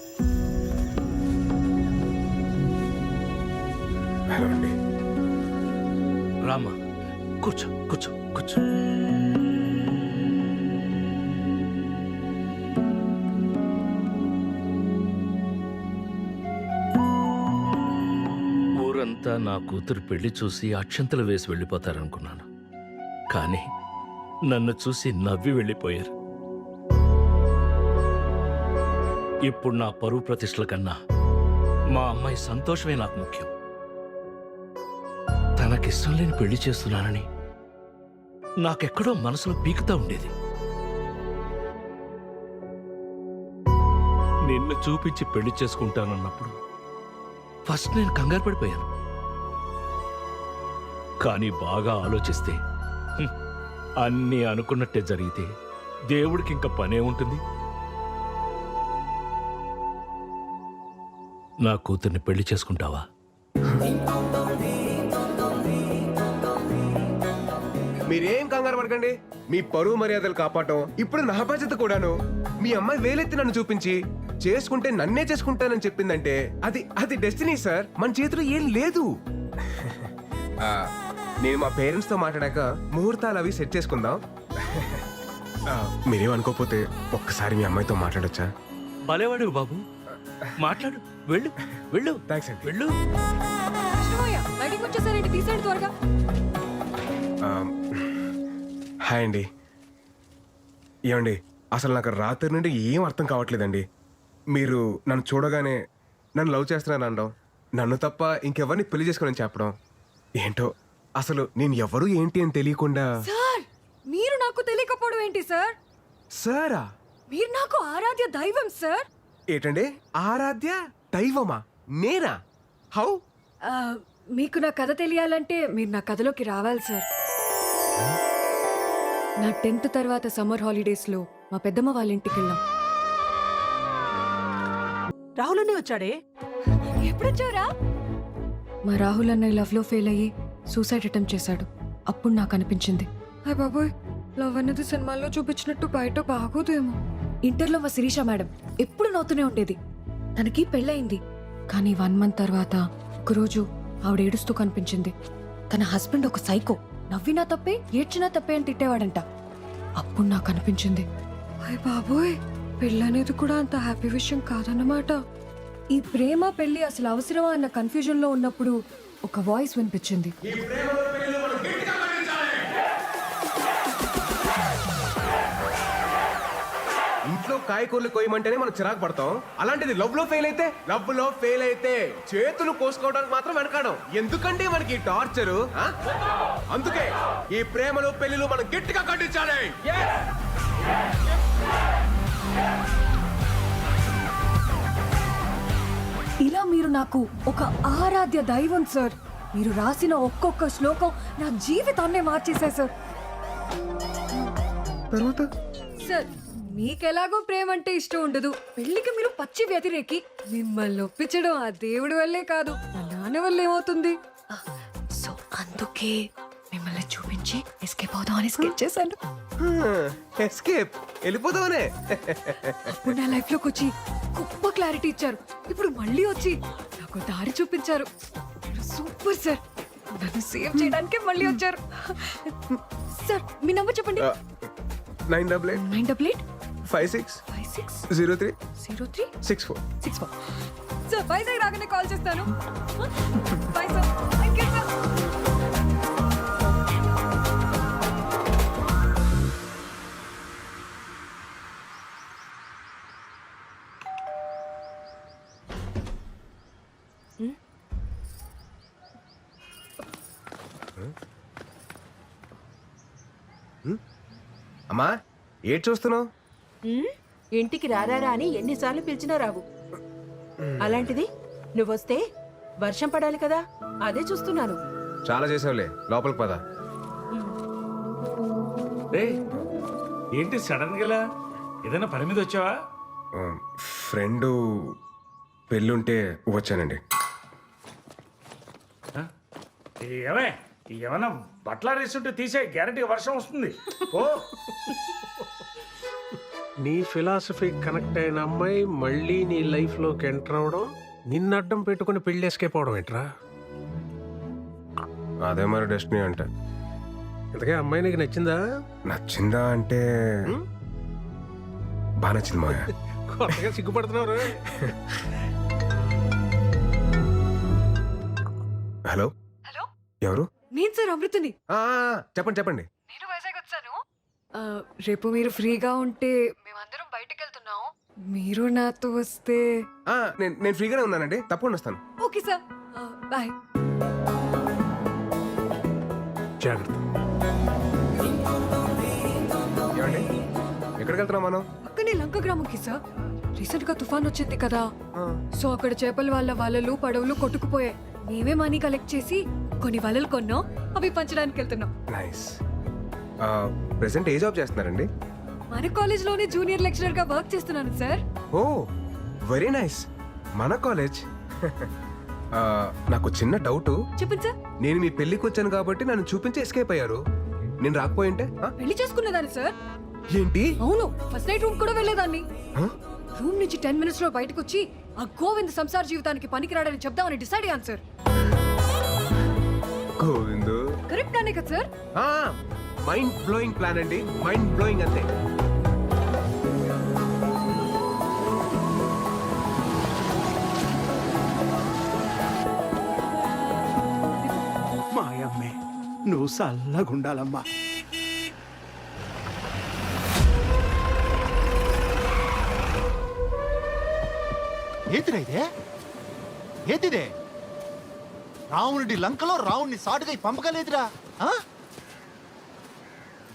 హలో అండి. రామా కూర్చో కూర్చో కూర్చో. ఊరంతా నా కూతురు పెళ్లి చూసి అక్షంతలు వేసి వెళ్ళిపోతారనుకున్నాను, కానీ నన్ను చూసి నవ్వి వెళ్ళిపోయారు. ఇప్పుడు నా పరువు ప్రతిష్టల కన్నా మా అమ్మాయి సంతోషమే నాకు ముఖ్యం. తనకిష్టం లేని పెళ్లి చేస్తున్నానని నాకెక్కడో మనసులో పీకుతా ఉండేది. నిన్ను చూపించి పెళ్లి చేసుకుంటానన్నప్పుడు ఫస్ట్ నేను కంగారు పడిపోయాను. కానీ బాగా ఆలోచిస్తే అన్నీ అనుకున్నట్టే జరిగితే దేవుడికి ఇంకా పనే ఉంటుంది. నా కూతుర్ని పెళ్లి చేసుకుంటావా? మీరేం కంగారు పడకండి. మీ పరువు మర్యాదలు కాపాడటం ఇప్పుడు నా బాధ్యత కూడాను. మీ అమ్మాయి వేలెత్తి నన్ను చూపించి చేసుకుంటే నన్నే చేసుకుంటానని చెప్పిందంటే అది డెస్టినీ సార్. మన చేతిలో ఏం లేదు. నేను మా పేరెంట్స్ తో మాట్లాడాక ముహూర్తాలు అవి సెట్ చేసుకుందాం. మీరేం అనుకోకపోతే ఒక్కసారి మీ అమ్మాయితో మాట్లాడొచ్చా? భలేవాడు బాబు, మాట్లాడు. వెళ్ళు వెళ్ళు. థ్యాంక్స్ అండి. వెళ్ళు. కృష్ణమయ్య బయటికి వచ్చేసారేంటి? తీసేయండి త్వరగా. హాయ్ అండి. ఏమండి అసలు నాకు రాత్రి నుండి ఏం అర్థం కావట్లేదండి. మీరు నన్ను చూడగానే నన్ను లవ్ చేస్తున్నాను అనడం, నన్ను తప్ప ఇంకెవరిని పెళ్లి చేసుకోనని చెప్పడం, ఏంటో అసలు నేను ఎవరు ఏంటి అని తెలియకుండా. సార్ మీరు నాకు తెలియకపోవడం ఏంటి సార్? సారా? మీరు నాకు ఆరాధ్య దైవం సార్. ఏంటండి ఆరాధ్య దైవమా? నేనా? హౌ? మీకు నా కథ తెలియాలంటే మీరు నా కథలోకి రావాలి సార్. నా 10th తర్వాత సమ్మర్ హాలిడేస్ లో మా పెద్దమ్మ వాళ్ళ ఇంటికి వెళ్ళాం. రాహుల్ అన్నయ్య వచ్చాడే? ఎప్పుడొచ్చారా? మా రాహుల్ అన్నయ్య లవ్ లో ఫెయిల్ అయ్యి సూసైడ్ అటెంప్ట్ చేశాడు. అప్పుడు నాకు అనిపించింది, హాయ్ బాబోయ్, లవ్ అనేది సినిమాల్లో చూపించినట్టు బయట బాగోదేమో. ఇంటర్లో మా శిరీష మేడం ఎప్పుడు నవ్వుతూనే ఉండేది. తనకి పెళ్ళయింది, కానీ 1 month తర్వాత ఒకరోజు ఆవిడ ఏడుస్తూ కనిపించింది. తన హస్బెండ్ ఒక సైకో, నవ్వినా తప్పే ఏడ్చినా తప్పే అని తిట్టేవాడంట. అప్పుడు నాకు అనిపించింది, హాయ్ బాబోయ్, పెళ్ళనేది కూడా అంత హ్యాపీ విషయం కాదన్నమాట. ఈ ప్రేమ పెళ్లి అసలు అవసరమా అన్న కన్ఫ్యూజన్ లో ఉన్నప్పుడు ఒక వాయిస్ వినిపించింది. ఇంట్లో కాయకూరలు కోయమంటేనే మనం చిరాకు పడతాం. అలాంటిది లవ్ లో ఫెయిల్ అయితే చేతులు కోసుకోవడానికి మాత్రం వెనకాడం. ఎందుకంటే మనకి టార్చరు. అందుకే ఈ ప్రేమలు పెళ్లిలు మనం గట్టిగా ఖండించాలి. ఇలా మీరు నాకు ఒక ఆరాధ్య దైవం సార్. మీరు రాసిన ఒక్కొక్క శ్లోకం నా జీవితాన్నే మార్చేశాయి సార్. తర్వాత సార్ మీకెలాగో ప్రేమ అంటే ఇష్టం ఉండదు, పెళ్లికి మీరు పచ్చి వ్యతిరేకి. మిమ్మల్ని ఒప్పించడం ఆ దేవుడి వల్లే కాదు, నా నాన్న వల్ల ఏమవుతుంది. సో అందుకే మిమ్మల్ని చూపించి ఎస్కేప్ అవుదాం అని స్కెచ్ చేశాను. ఎస్కేప్ వెళ్ళిపోదామనే. అప్పుడు నా లైఫ్ లోకి వచ్చి గొప్ప క్లారిటీ ఇచ్చారు. ఇప్పుడు మళ్ళీ వచ్చి నాకు దారి చూపించారు. Super sir. నన్ను సేవ్ చేయడానికే మళ్ళీ వచ్చారు. సార్ మీ నంబర్ చెప్పండి. 988 56 03 64. సార్ వైజాగ్ రాగానే కాల్ చేస్తాను. By sir. Thank you sir. అమ్మా ఏడ్ చూస్తున్నావు? ఇంటికి రారా అని ఎన్నిసార్లు పిలిచినా రావు. అలాంటిది నువ్వొస్తే వర్షం పడాలి కదా, అదే చూస్తున్నాను. చాలా చేసావులే, లోపలికి పద. ఏంటి సడన్ గా ఏదైనా పని మీద వచ్చావా? ఫ్రెండ్ పెళ్ళుంటే వచ్చానండి. ఏమే ఏమన్నా బట్టల రేసుంటే తీసే, గ్యారెంటీ వర్షం వస్తుంది. ఓ నీ ఫిలాసఫీ కనెక్ట్ అయిన అమ్మాయి మళ్ళీ నీ లైఫ్ లోకి ఎంటర్ అవడం, నిన్ను అడ్డం పెట్టుకుని పెళ్లి ఎస్కేప్ అవడం ఏంట్రా? అదే మరి డెస్టినీ అంటే. ఇంతకే అమ్మాయి నీకు నచ్చిందా? నచ్చిందా అంటే బాగా నచ్చింది మా. కొత్తగా సిగ్గుపడుతున్నారు. హలో హలో, ఎవరు? నేను సార్ అమృతని. చెప్పండి చెప్పండి. నేను వైజాగ్ వచ్చాను. రేపు మీరు ఫ్రీగా ఉంటే మేమందరం బయటకు వెళ్తున్నాం. మీరు నాతో వస్తే. నేను ఫ్రీగానే ఉన్నానండి, తప్పకుండా వస్తాను. Okay sir, bye. జాగ్రత్త. ఏమండి ఎక్కడికి వెళ్తున్నాం మనం? పక్కనే లంక గ్రామంకి సార్. రీసెంట్ గా తుఫాన్ వచ్చింది కదా, సో అక్కడ చేపల వాళ్ళ వలలు పడవలు కొట్టుకుపోయాయి. మేమే మనీ కలెక్ట్ చేసి కొన్ని వలలు కొన్నాం, అవి పంచడానికి వెళ్తున్నాం. నైస్. ప్రెసెంట్ ఏ జాబ్ చేస్తున్నారండి? మన కాలేజ్ లోనే జూనియర్ లెక్చరర్ గా వర్క్ చేస్తున్నాను సార్. ఓ వెరీ నైస్. మన కాలేజ్. నాకు చిన్న డౌట్. చెప్పండి సార్. నేను మీ పెళ్లికి వచ్చాను కాబట్టి నన్ను చూపించి ఎస్కేప్ అయ్యారు. నేను రాకపోయింటే పెళ్లి చేసుకునేదాన్ని సార్. ఏంటి? అవును, ఫస్ట్ నైట్ రూమ్ కూడా వెళ్ళేదాన్ని. రూమ్ నుంచి 10 minutes లో బయటకు వచ్చి ఆ గోవింద్ సంసార జీవితానికి పనికిరాడని చెప్దామని డిసైడ్ అయ్యాను సార్. గోవిందు కరెక్ట్ అనే కదా సార్? మైండ్ బ్లోయింగ్ ప్లాన్ అండి, మైండ్ బ్లోయింగ్ అంతే. మాయమ్మే నువ్వు చల్లగుండాలమ్మా. ఏంటిరా ఇదే? ఏంటిదే? రావణుడి లంకలో రావణ్ణి సాటుగా పంపకలేదురా.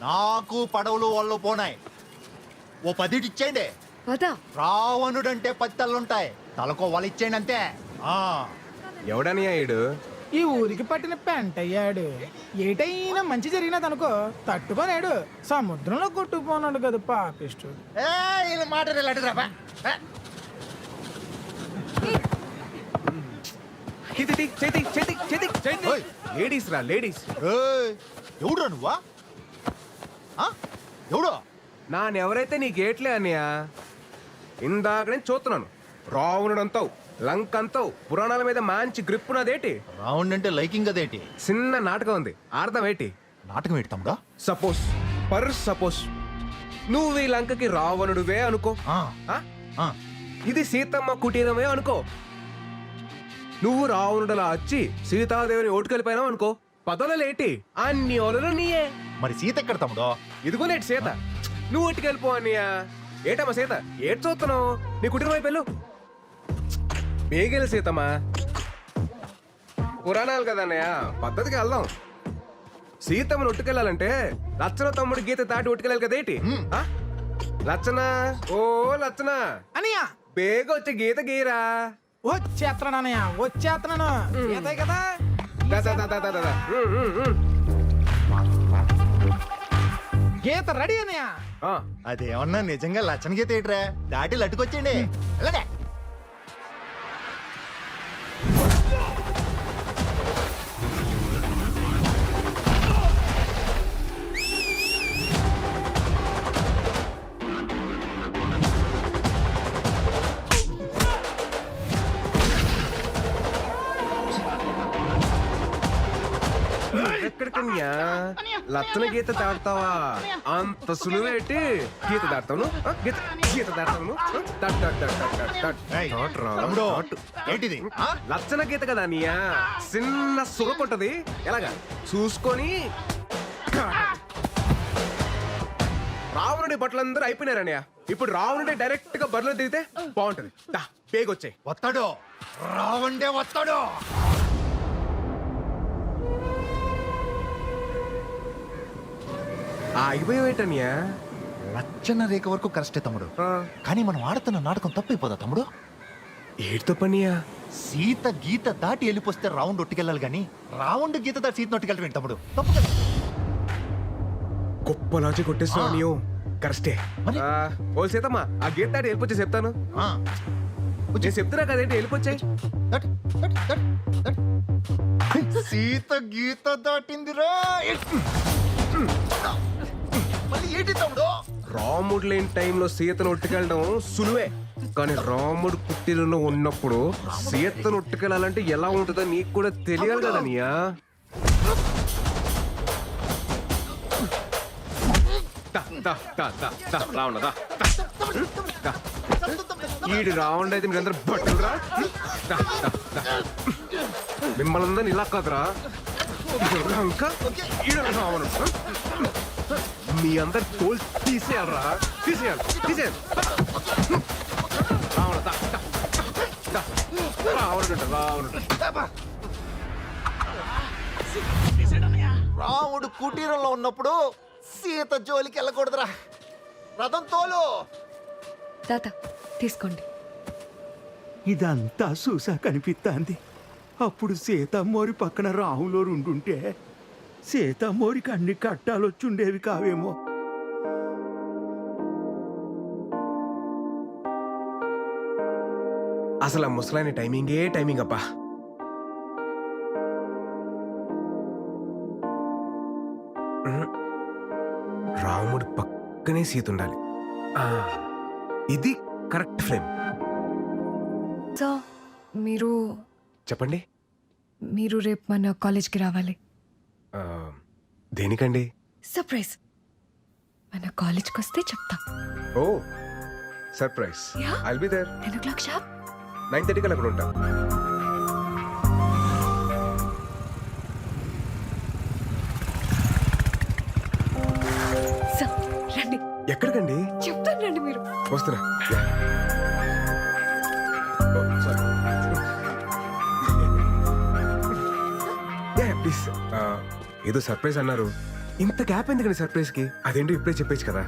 నాకు పడవలు వాళ్ళు పోనాయి, ఓ 10 ఇచ్చేయండి. రావణుడంటే 10 తలలుంటాయి, తలకో వాళ్ళు ఇచ్చేయండి అంతే. ఎవడని అయ్యాడు? ఈ ఊరికి పట్టిన పెంట అయ్యాడు. ఏటైనా మంచి జరిగినది అనుకో తట్టుకోలేడు, సముద్రంలో కొట్టుకుపోనాడు కదా పాపిష్టు. మాట లేడీస్ రా, లేడీస్. ఎవడురా నువ్వా? ఎవడు? నానెవరైతే నీ గేట్లే అన్నయ్య. ఇందాక నేను చూస్తున్నాను. రావణుడు అంతావు, లంక్ అంతావు, పురాణాల మీద మంచి గ్రిప్ ఉన్నదేటి. రావణుడు అంటే లైకింగ్ అదేటి? చిన్న నాటకం ఉంది, అర్థం ఏంటి? నాటకం ఏంటి తమ్ముడా? సపోజ్ నువ్వు ఈ లంకకి రావణుడువే అనుకో. ఇది సీతమ్మ కుటీరమే అనుకో. నువ్వు రావణుడలా వచ్చి సీతాదేవిని ఓటుకెళ్ళిపోయినావు అనుకో, పదవులేటి అన్ని ఓలలు నీయే. మరి సీత ఎక్కడ తమ్ముడో? ఇదిగోనేటి సీత. నువ్వు ఓటుకెళ్ళిపో అన్నయ్య. ఏటమ్మా సీత, ఏటి చూస్తున్నావు? నీ కుటీరం అయిపోయావు. బేగెలు సీతమ్మా. పురాణాలు కదా అన్నయ్య, పద్ధతికి వెళ్దాం. సీతమ్మను ఒట్టుకెళ్ళాలంటే లచ్చన తమ్ముడు గీత దాటి ఒట్టుకెళ్ళాలి కదేటి? లచ్చన, ఓ లచ్చన అనియా బేగ వచ్చి గీత గీరా. వచ్చేస్తున్నానయ్యా, వచ్చేస్తున్నాను. కదా గీత రెడీ అన్నయ్యా. అదేమన్నా నిజంగా లచ్చన గీత ఏంట్రా? దాటి లట్టుకొచ్చేయండి. వెళ్ళండి. ఎక్కడికన్యా లచ్చన గీత దాడతావా? అంత సులువేటి? గీత దాడతాను, గీత దాడతాను. ఏంటిది? లచ్చన గీత కదా అన్నయ్య, చిన్న సురకొట్టది. ఎలాగా చూసుకొని. రావణుడి బట్టలందరూ అయిపోయినారన్నయ్య. ఇప్పుడు రావణుడి డైరెక్ట్ గా బరిలో దిగితే బాగుంటది. పేగొచ్చాయి. వస్తాడు రావండే, వస్తాడు. ఆగిపోయావేటన్యా? రచ్చన రేఖ వరకు కరెస్టే తమ్ముడు, కానీ మనం ఆడుతున్న నాటకం తప్పైపోదా తమ్ముడు? ఏడుతో పనియా? సీత గీత దాటి వెళ్ళిపోతే రౌండ్ ఒట్టుకెళ్ళాలి కానీ రౌండ్ గీత దాటి సీత ఒట్టుకెళ్ళటం తమ్ముడు తప్పు కదా. గొప్ప లాజిక్ కొట్టేస్తున్నావు నీవు. కరెస్టే. మరి? ఓ సీతమ్మా, ఆ గీత దాటి వెళ్ళిపోతే చెప్తాను. ఆ, నేను చెప్తున్నా కదేంటి, వెళ్ళిపోచ్చాయి. దాటి, దాటి, దాటి, దాటి. సీత గీత దాటిందిరా. మళ్ళీ ఏంటి తమ్ముడు? రాముడు లేని టైంలో సీతను ఉట్టుకెళ్ళడం సులువే, కానీ రాముడు పుట్టినలో ఉన్నప్పుడు సీతను ఉట్టుకెళ్ళాలంటే ఎలా ఉంటుందో నీకు కూడా తెలియాలి కదా నీయా. ఈడు రావణుడు అయితే మీరందరూ బట్టలురా. మిమ్మల్ని అందరిని ఇలా కాదురా, ఇంకా ఈడు రావణుడు. మీ అందరు తోలు తీసేయాలరా, తీసేయాలి, తీసేయాలి. రావణ రావణుడు రావణుడు. రాముడు కుటీరంలో ఉన్నప్పుడు సీత జోలికి వెళ్ళకూడదురా. రథం తోలు. తాత తీసుకోండి. ఇదంతా చూసా కనిపిస్తాంది. అప్పుడు సీతమ్మోరి పక్కన రాములో ఉండుంటే సీతమ్మోరికి అన్ని కట్టాలొచ్చుండేవి కావేమో. అసలు ఆ ముసలాయన టైమింగే టైమింగ్ అబ్బా. రాముడు పక్కనే సీత ఉండాలి. ఇది కరెక్ట్ ఫ్రేమ్. సో మీరు చెప్పండి. మీరు రేపు మన కాలేజ్కి రావాలి. దేనికండి? సర్ప్రైజ్. మన కాలేజ్కి వస్తే చెప్తా. ఓ surprise. Yeah. I'll be there. 10 o'clock sharp. 9:30 కల్లా అక్కడ ఉంటా. సో రండి. ఎక్కడికండి? చెప్తాను రండి మీరు. వస్తున్నా. ప్లీజ్. ఏదో సర్ప్రైజ్ అన్నారు, ఇంత గ్యాప్ ఎందుకండి సర్ప్రైజ్ కి? అదేంటో ఇప్పుడే చెప్పేచ్చు కదా.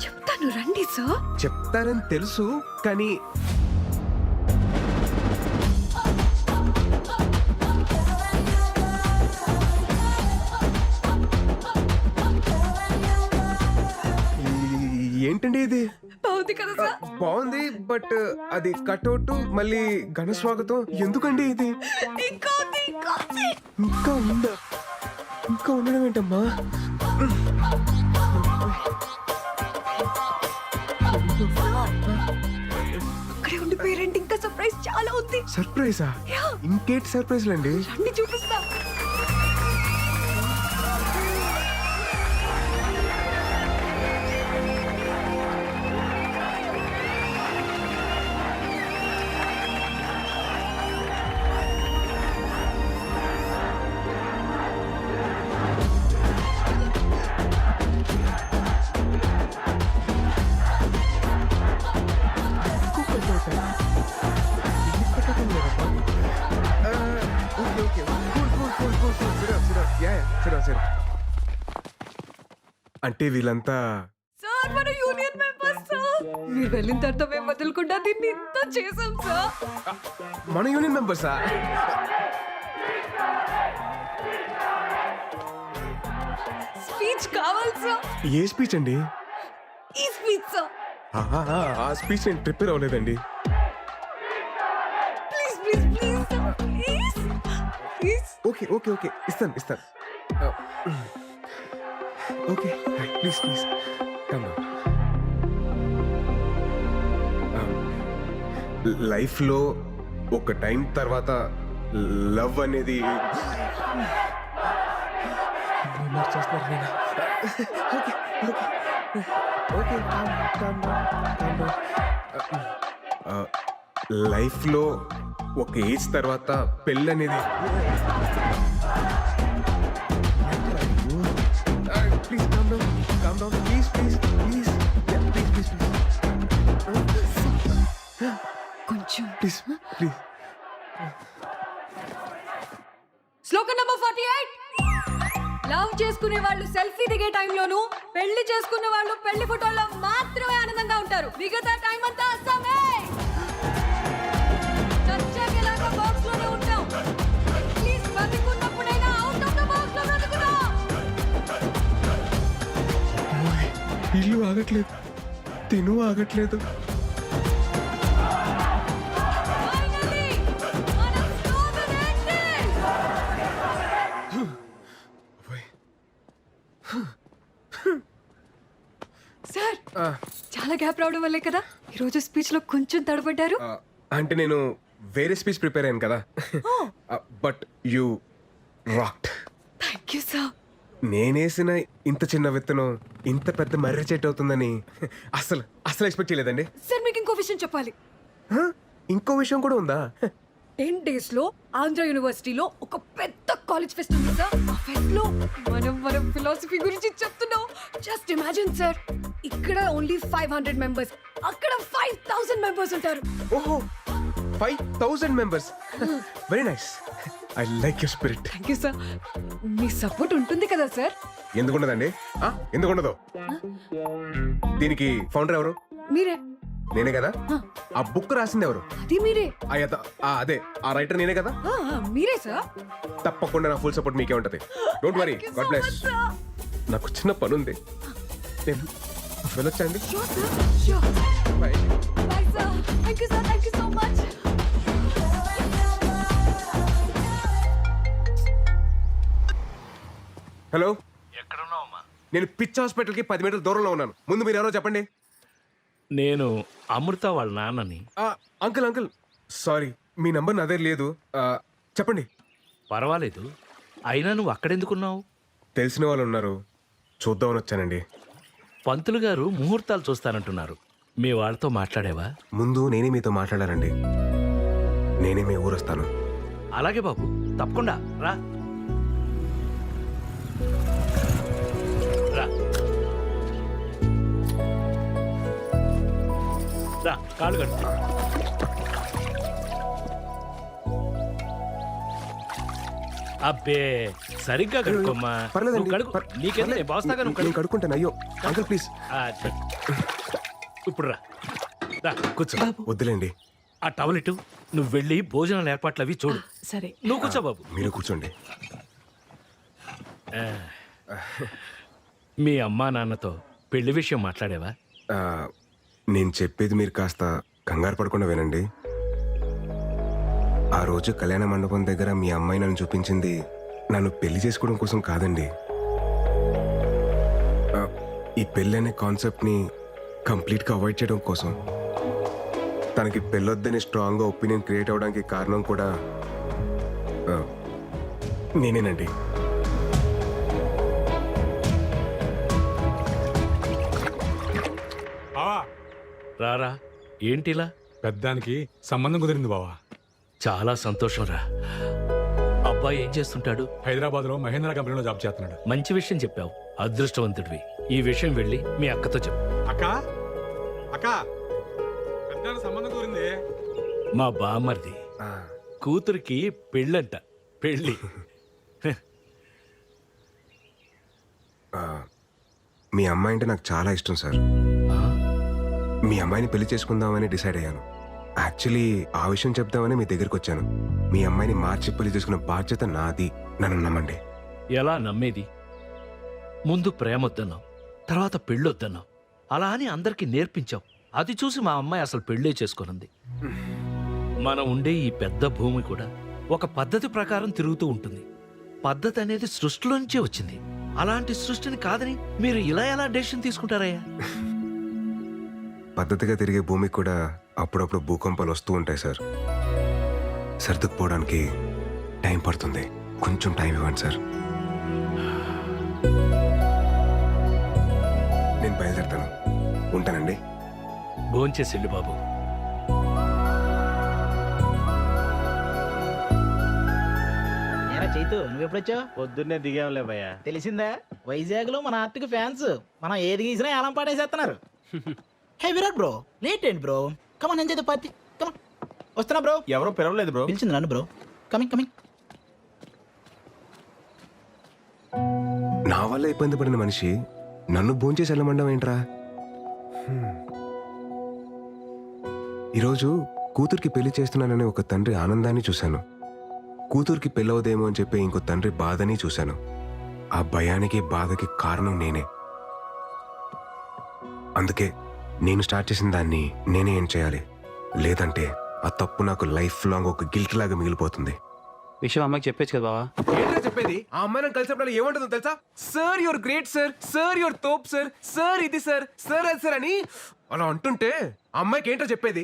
చెప్తాను రండి సార్. చెప్తారని తెలుసు, కానీ ఏంటండి ఇది? బాగుంది కదా సార్? బాగుంది, బట్ అది కట్అవుట్ మళ్ళీ ఘన స్వాగతం ఎందుకండి ఇది? ఇంకా ఉందా? ఇంకా ఉండడం ఏంటమ్మా? అక్కడే ఉండి పేరెంట్ ఇంకా సర్ప్రైజ్ చాలా ఉంది. సర్ప్రైజా? Yeah. ఇంకేంటి సర్ప్రైజ్లు అండి? రండి చూపిస్తా. అంటే వీళ్ళంతా సార్ మన యూనియన్ మెంబర్స్ సార్. మీరు వెళ్ళిన తర్వాత మేము వదలకుండా దీన్ని ఇంత చేసాం సార్. మన యూనియన్ మెంబర్సా? స్పీచ్ కావాలి సార్. ఏ స్పీచ్ అండి? ఈ స్పీచ్ సార్. ఆ స్పీచ్ నేను ప్రిపేర్ అవ్వలేదండి. Please please please sir, please please. Okay okay okay, ఇస్తాను ఇస్తాను. Okay please please come. లైఫ్లో ఒక టైం తర్వాత లవ్ అనేది లైఫ్లో ఒక ఏజ్ తర్వాత పెళ్ళి అనేది please calm down please please please please please కొంచెం ప్లీజ్ ప్లీజ్. శ్లోకం నంబర్ 48. లవ్ చేసుకునే వాళ్ళు సెల్ఫీ దిగే టైంలోను, పెళ్లి చేసుకునే వాళ్ళు పెళ్లి ఫోటోల్లో మాత్రమే ఆనందంగా ఉంటారు. మిగతా టైం అంతా అస్సామే. చచ్చాక ఎలాగో బాక్స్ లోనే ఉంటాం. ప్లీజ్ బతికున్నప్పుడైనా అవుట్ ఆఫ్ ద బాక్స్ లో బ్రతుకుదాం. ఇల్లు ఆగట్లేదు, తిను ఆగట్లేదు. Finally, మనం slogan ending. సార్, చాలా గ్యాప్ రావడం వల్లే కదా ఈరోజు స్పీచ్ లో కొంచెం తడబడ్డారు. అంటే నేను వేరే స్పీచ్ ప్రిపేర్ అయ్యాను కదా. But you rocked. Thank you sir. నేనేసిన ఇంత చిన్న విత్తనం ఇంత పెద్ద మర్రి చెట్టు అవుతుందని అసలు అసలు ఎక్స్పెక్ట్ చేయలేదండి. సార్ మీకు ఇంకో విషయం చెప్పాలి. ఇంకో విషయం కూడా ఉందా? 10 days లో ఆంధ్ర యూనివర్సిటీలో ఒక పెద్ద కాలేజ్ ఫెస్ట్ ఉంది సార్. ఆ ఫెస్ట్ లో మనం ఫిలాసఫీ గురించి చెప్తున్నాం. జస్ట్ ఇమాజిన్ సార్, ఇక్కడ ఓన్లీ 500 మెంబర్స్, అక్కడ 5000 మెంబర్స్ ఉంటారు. ఓహో, 5000 members. Very nice. I like your spirit. Thank you sir. Me support ఉంటుంది కదా సార్? ఎందుకుండదండి? ఎందుకుండదు? దీనికి ఫౌండర్ ఎవరు? మీరే. నేనే కదా. ఆ బుక్ రాసింది ఎవరు? అది మీరే. అదే ఆ రైటర్ నేనే కదా. మీరే సార్. తప్పకుండా నా ఫుల్ సపోర్ట్ మీకే ఉంటది. Don't worry. God bless. నాకు చిన్న పని ఉంది, నేను వెళ్ళొచ్చండి. Bye. Bye sir. Thank you sir. Thank you so much. Hello, నేను పిచ్ హాస్పిటల్ కి 10 మీటర్ల దూరంలో ఉన్నాను. ముందు మీరు ఎవరో చెప్పండి. నేను అమృత వాళ్ళ నాన్నని. అంకుల్ అంకుల్ సారీ, మీ నంబర్ నా దగ్గర లేదు. చెప్పండి. పర్వాలేదు, అయినా నువ్వు అక్కడెందుకున్నావు? తెలిసిన వాళ్ళు ఉన్నారు, చూద్దామని వచ్చానండి. పంతులు గారు ముహూర్తాలు చూస్తానంటున్నారు. మీ వాళ్ళతో మాట్లాడేవా? ముందు నేనే మీతో మాట్లాడారండి. నేనే మీ ఊరు వస్తాను. అలాగే బాబు, తప్పకుండా రా. రా రా, కాళ్ళు కట్టు. అబ్బే, సరిగ్గా కడుక్కోమ్మా. పర్లేదండి. నువ్వు కడుక్కో. నీకేంది, నేను బాస్తాగా, నువ్వు నేను కడుక్కో. కడుక్కుంటాను. అయ్యో అంకుల్ ప్లీజ్. ఇప్పుడు రా, రా కూర్చో. వద్దులేండి. ఆ టవల్ ఇటు. నువ్వు వెళ్ళి భోజనాల ఏర్పాట్లు అవి చూడు. సరే. నువ్వు కూర్చో బాబు. మీరు కూర్చోండి. మీ అమ్మా నాన్నతో పెళ్లి విషయం మాట్లాడేవా? నేను చెప్పేది మీరు కాస్త కంగారు పడకుండా వినండి. ఆ రోజు కళ్యాణ మండపం దగ్గర మీ అమ్మాయి నన్ను చూపించింది నన్ను పెళ్లి చేసుకోవడం కోసం కాదండి. ఈ పెళ్ళి అనే కాన్సెప్ట్ని కంప్లీట్గా అవాయిడ్ చేయడం కోసం. తనకి పెళ్ళొద్దని స్ట్రాంగ్గా ఒపీనియన్ క్రియేట్ అవ్వడానికి కారణం కూడా నేనేనండి. రారా, ఏంటిలా? పెద్దానికి సంబంధం కుదిరింది బావా. చాలా సంతోషం రా. అబ్బాయి ఏం చేస్తుంటాడు? హైదరాబాద్ లో మహేంద్ర కంపెనీలో జాబ్ చేస్తున్నాడు. మంచి విషయం చెప్పావు, అదృష్టవంతుడివి. ఈ విషయం వెళ్ళి మీ అక్కతో చెప్పు. అక్క అక్క, పెద్దానికి సంబంధం కుదిరింది. మా బామ్మర్ది కూతురికి పెళ్ళంట. పెళ్ళి. మీ అమ్మాయి అంటే నాకు చాలా ఇష్టం సార్. మీ అమ్మాయిని పెళ్లి చేసుకుందామని డిసైడ్ అయ్యాను. యాక్చువల్లీ ఆ విషయం చెప్దామని మీ దగ్గరికి వచ్చాను. మీ అమ్మాయిని మార్చి పెళ్లి చేసుకున్న బాధ్యత నాది. నన్ను నమ్మండి. ఎలా నమ్మేది? ముందు ప్రేమొద్దన్నావు, తర్వాత పెళ్ళొద్దన్నావు. అలా అని అందరికీ నేర్పించావు. అది చూసి మా అమ్మాయి అసలు పెళ్ళే చేసుకున్నది. మనం ఉండే ఈ పెద్ద భూమి కూడా ఒక పద్ధతి ప్రకారం తిరుగుతూ ఉంటుంది. పద్ధతి అనేది సృష్టిలోంచే వచ్చింది. అలాంటి సృష్టిని కాదని మీరు ఇలా ఎలా డెసిషన్ తీసుకుంటారయ్యా? పద్ధతిగా తిరిగే భూమికి కూడా అప్పుడప్పుడు భూకంపాలు వస్తూ ఉంటాయి సార్. సర్దుకుపోవడానికి టైం పడుతుంది. కొంచెం టైం ఇవ్వండి సార్. నేను బయలుదేరుతాను. ఉంటానండి. భోంచేసి వెళ్ళు బాబు. చైతు, నువ్వు ఎప్పుడొచ్చావు? పొద్దున్నే దిగాంలే భయ్యా. తెలిసిందా, వైజాగ్ లో మన ఆర్టిక్ ఫ్యాన్స్ మనం ఏది గీసినా ఏలం పాటేసేస్తున్నారు. హే విరాట్ బ్రో, లేట్ ఏంటి bro? Come on enjoy the party. Come on. వస్తున్నా బ్రో. ఎవరో పిలవలేదు బ్రో. పిలిచింది నన్ను బ్రో. Coming coming. నా వల్ల ఇబ్బంది పడిన మనిషి నన్ను భోంచేసి వెళ్ళమండం ఏంట్రా? ఈరోజు కూతురికి పెళ్లి చేస్తున్నానని ఒక తండ్రి ఆనందాన్ని చూశాను. కూతురికి పెళ్ళవదేమో అని చెప్పి ఇంకో తండ్రి బాధని చూశాను. ఆ భయానికి బాధకి కారణం నేనే. అందుకే నేను స్టార్ట్ చేసిన దాన్ని నేనే ఏం చేయాలి. లేదంటే ఆ తప్పు నాకు లైఫ్ లాంగ్ ఒక గిల్ట్ లాగా మిగిలిపోతుంది. విషయం అమ్మాయికి చెప్పేచ్చు కదా బావా. ఏంటో చెప్పేది? ఆ అమ్మాయి నన్ను కలిసినప్పుడు ఏమంటుందో తెలుసా? Sir your great sir, sir your తోప్ సార్, సార్ ఇది సార్, సార్ అది సార్ అని అలా అంటుంటే ఆ అమ్మాయికి ఏంటో చెప్పేది?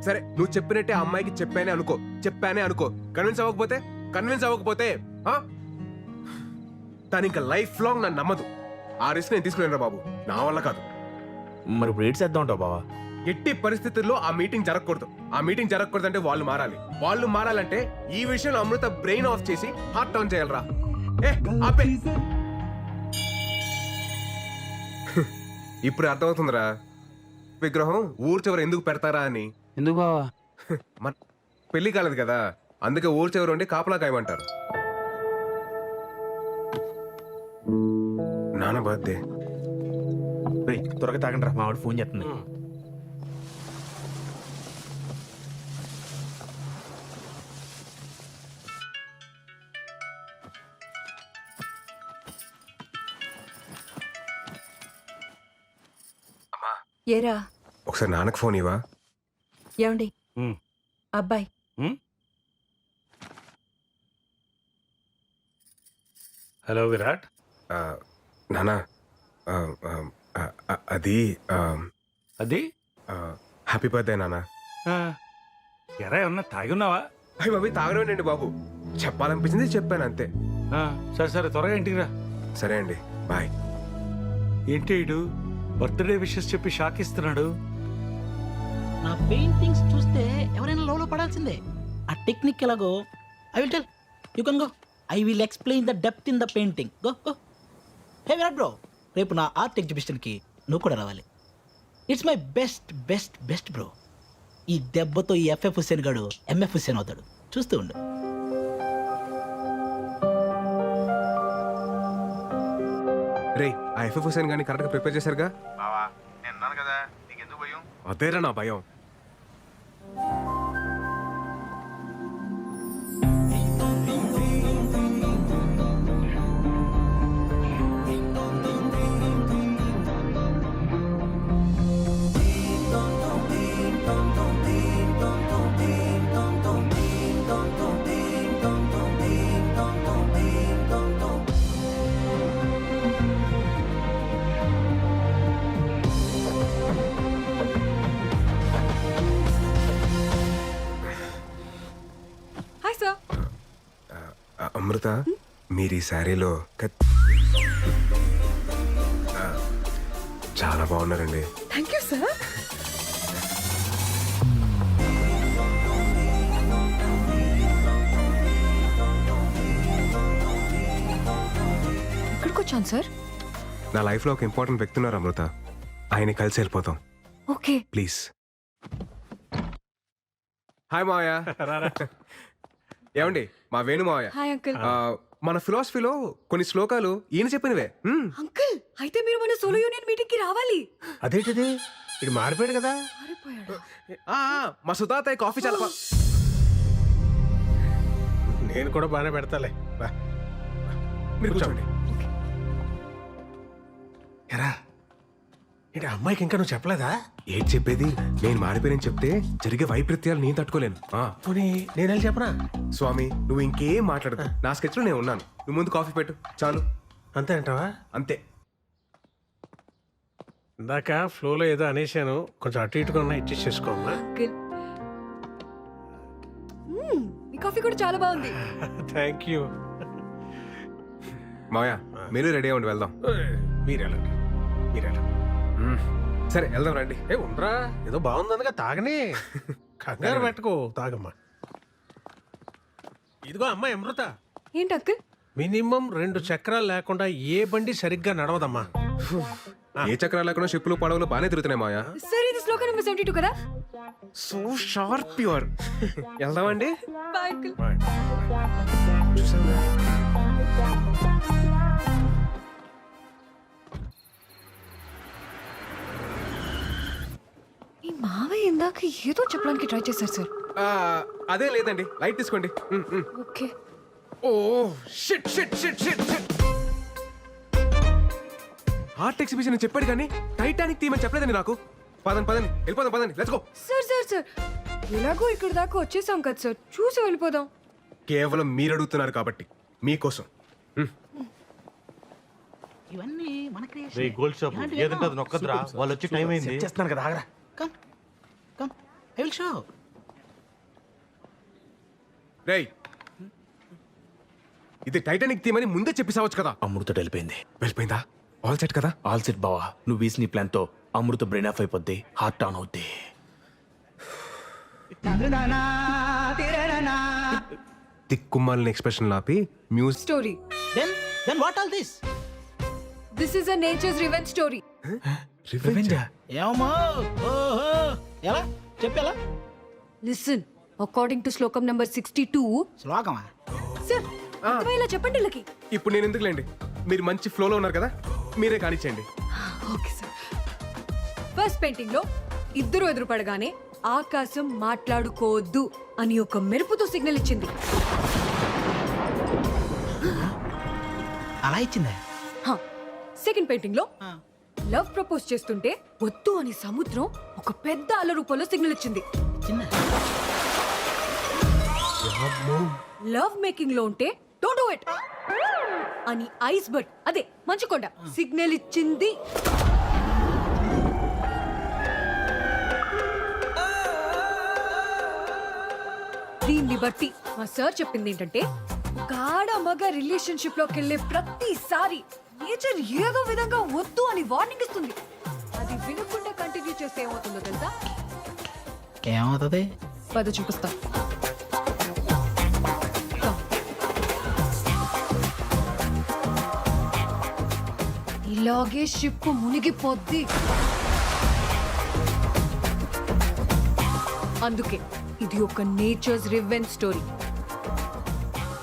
సరే నువ్వు చెప్పినట్టే ఆ అమ్మాయికి చెప్పానే అనుకో. కన్విన్స్ అవ్వకపోతే తను ఇంకా లైఫ్ లాంగ్ నన్ను నమ్మదు. ఆ రిస్క్ నేను తీసుకునేరా బాబు, నా వల్ల కాదు. మరి ఇప్పుడు ఏడ్ చేద్దాం ఉంటావు బావా? ఎట్టి పరిస్థితుల్లో ఆ మీటింగ్ జరగకూడదు. ఆ మీటింగ్ జరగకూడదంటే వాళ్ళు మారాలంటే ఈ విషయంలో అమృత బ్రెయిన్ ఆఫ్ చేసి హార్ట్ ఆన్ చేయాలరా. ఆపే. ఇప్పుడు అర్థమవుతుందిరా విగ్రహం ఊరు చివర ఎందుకు పెడతారా అని. ఎందుకు బావా? మన పెళ్లి కాలేదు కదా, అందుకే ఊరు చివర ఉండి కాపలా కాయమంటారు. నాన్న బర్త్డే. త్వరగా తాగండి రా, మా వాడు ఫోన్ చేస్తుంది. ఏరా ఒకసారి నాన్నకు ఫోన్ ఇవ్వా. ఏమండి అబ్బాయి హలో విరాట్. నానా అది హ్యాపీ బర్త్డే నాన్న. ఎరా ఏమన్నా తాగున్నావా? అయ్యి బాబు తాగడండి బాబు, చెప్పాలనిపించింది చెప్పాను అంతే. సరే సరే త్వరగా ఇంటికి రా. సరే అండి, బాయ్. ఏంటి ఇడు బర్త్డే విషెస్ చెప్పి షాక్ ఇస్తున్నాడు? నా పెయింటింగ్స్ చూస్తే ఎవరైనా లోలో పడాల్సిందే. ఆ టెక్నిక్ ఎలాగో I will tell you can go. I will explain the depth in the painting. Go go. Hey Virat bro, రేపు నా ఆర్ట్ ఎగ్జిబిషన్కి నువ్వు కూడా రావాలి. It's my best best best bro. ఈ దెబ్బతో ఈ ఎఫ్ఎఫ్ హుస్సేన్ గాడు ఎంఎఫ్ హుస్సేన్ అవుతాడు, చూస్తూ ఉండు. రే ఆ ఎఫ్ఎఫ్ హుసేన్ గాని కరెక్ట్గా ప్రిపేర్ చేశారుగా? బావా నేను అన్నాను కదా, నీకెందుకు భయం? అదేరా నా భయం. Hi sir. అమృత మీరు ఈ శారీలో చాలా బాగున్నారండి. Thank you sir. ఎక్కడికి వచ్చాను సార్? నా లైఫ్లో ఒక ఇంపార్టెంట్ వ్యక్తి ఉన్నారు అమృత, ఆయన కలిసి వెళ్ళిపోతాం ఓకే ప్లీజ్. హాయ్ మావయ్య. ఏమండి మా వేణు మావయ్య. Hi uncle. మన ఫిలాసఫీలో కొన్ని శ్లోకాలు ఈయన చెప్పినవే. అంకుల్ అయితే మీరు మన సోలో యూనియన్ మీటింగ్ కి రావాలి. అదేంటిది, ఇది మారిపోయాడు కదా. మారిపోయాడు. మా సుతాతయ్య కాఫీ చాలా నేను కూడా బాగానే పెడతాలే. బా మీరు కూర్చోండి. ఎరా ఏంటి అమ్మాయికి ఇంకా నువ్వు చెప్పలేదా? ఏంటి చెప్పేది? నేను మారిపోయానని చెప్తే జరిగే వైపరీత్యాలు నేను తట్టుకోలేను. పోనీ నేను వెళ్ళి చెప్పనా? స్వామి నువ్వు ఇంకేం మాట్లాడదు, నా స్కెచ్ లో నేను ఉన్నాను. నువ్వు ముందు కాఫీ పెట్టు చాలు. అంతే అంటావా? అంతే. ఇందాక ఫ్లోలో ఏదో అనేశాను, కొంచెం అటు ఇటుగా ఉన్నా ఇచ్చేసుకోమ్మా. అంకుల్ ఈ కాఫీ కూడా చాలా బాగుంది. Thank you. మావయ్య మీరు రెడీ అవ్వండి, వెళ్దాం. మీరెళ్ళండి. సరే వెళ్దాం రండి. ఉండరా, ఏదో బాగుందనగా తాగనే, కంగారు పెట్టుకో, తాగమ్మా. ఇదిగో అమ్మాయి అమృత, ఏంటి అంకుల్? మినిమం 2 చక్రాలు లేకుండా ఏ బండి సరిగ్గా నడవదమ్మా. ఏ చక్రాలు లేకుండా షిప్పులు పడవలు బాగానే తిరుగుతున్నాయి మావయ్య. సార్ ఇది శ్లోకం నెంబర్ 72 కదా? So sharp your. వెళ్దామండి. Bye uncle. చూసావా ఈ మావయ్య ఇందాక ఏదో చెప్పడానికి ట్రై చేశారు సార్. అదే లేదండి, లైట్ తీసుకోండి. Okay. Oh shit shit shit shit shit. Art exhibition చెప్పాడు కానీ టైటానిక్ థీమ్ అని చెప్పలేదండి నాకు. పదండి పదండి వెళ్ళిపోదాం, పదండి let's go. Sir sir sir ఎలాగో ఇక్కడ దాకా వచ్చేసాం కదా సార్, చూసి వెళ్ళిపోదాం. కేవలం మీరు అడుగుతున్నారు కాబట్టి మీకోసం. ఇవన్నీ మన రే గోల్డ్ షాప్ ఏదంటే అది నొక్కద్రా, వాళ్ళు వచ్చి టైం అయింది. చేస్తున్నాను కదా, ఆగరా. Come come I will show. రేయ్, ఇది టైటానిక్ థీమ్ అని ముందే చెప్పేసావచ్చు కదా. అమృత వెళ్ళిపోయింది. వెళ్ళిపోయిందా? ఆల్ సెట్ కదా? ఆల్ సెట్ బావా. నువ్వు వేసిన నీ ప్లాన్ తో అమృత బ్రెయిన్ ఆఫ్ అయిపోద్ది, హార్ట్ ఆన్ అవుద్ది. తిక్కుమాలిన ఎక్స్ప్రెషన్ లాపి music story. Then what all this? This is a nature's revenge story. ఏమో ఓహో ఎలా చెప్పేలా? లిసన్, అకార్డింగ్ టు శ్లోకం నంబర్ 62. శ్లోకమా? సార్ అర్థమయ్యేలా చెప్పండి వీళ్ళకి. ఇప్పుడు నేను ఎందుకులేండి, మీరు మంచి ఫ్లోలో ఉన్నారు కదా, మీరే కానిచ్చేయండి. Okay sir. ఫస్ట్ పెయింటింగ్ లో ఇద్దరు ఎదురుపడగానే ఆకాశం మాట్లాడుకోవద్దు అని ఒక మెరుపుతో సిగ్నల్ ఇచ్చింది. అలా ఇచ్చిందా? సెకండ్ పెయింటింగ్ లో లవ్ ప్రపోజ్ చేస్తుంటే వద్దు అని సముద్రం ఒక పెద్ద అల రూపంలో సిగ్నల్ ఇచ్చింది. లవ్ మేకింగ్ లో ఉంటే డోంట్ డూ ఇట్ అని ఐస్ బర్డ్, అదే మంచుకొండ, సిగ్నల్ ఇచ్చింది. దీన్ని బట్టి మా సార్ చెప్పింది ఏంటంటే, ఒక ఆడ మగ రిలేషన్షిప్ లోకి వెళ్ళే ప్రతిసారి నేచర్ ఏదో విధంగా వద్దు అని వార్నింగ్ ఇస్తుంది. అది వినకుండా కంటిన్యూ చేస్తే ఏమవుతుందో తెలుసా? ఏమవుతుంది? పద చూపిస్తా. ఇలాగే షిప్ మునిగిపోద్ది. అందుకే ఇది ఒక nature's revenge story.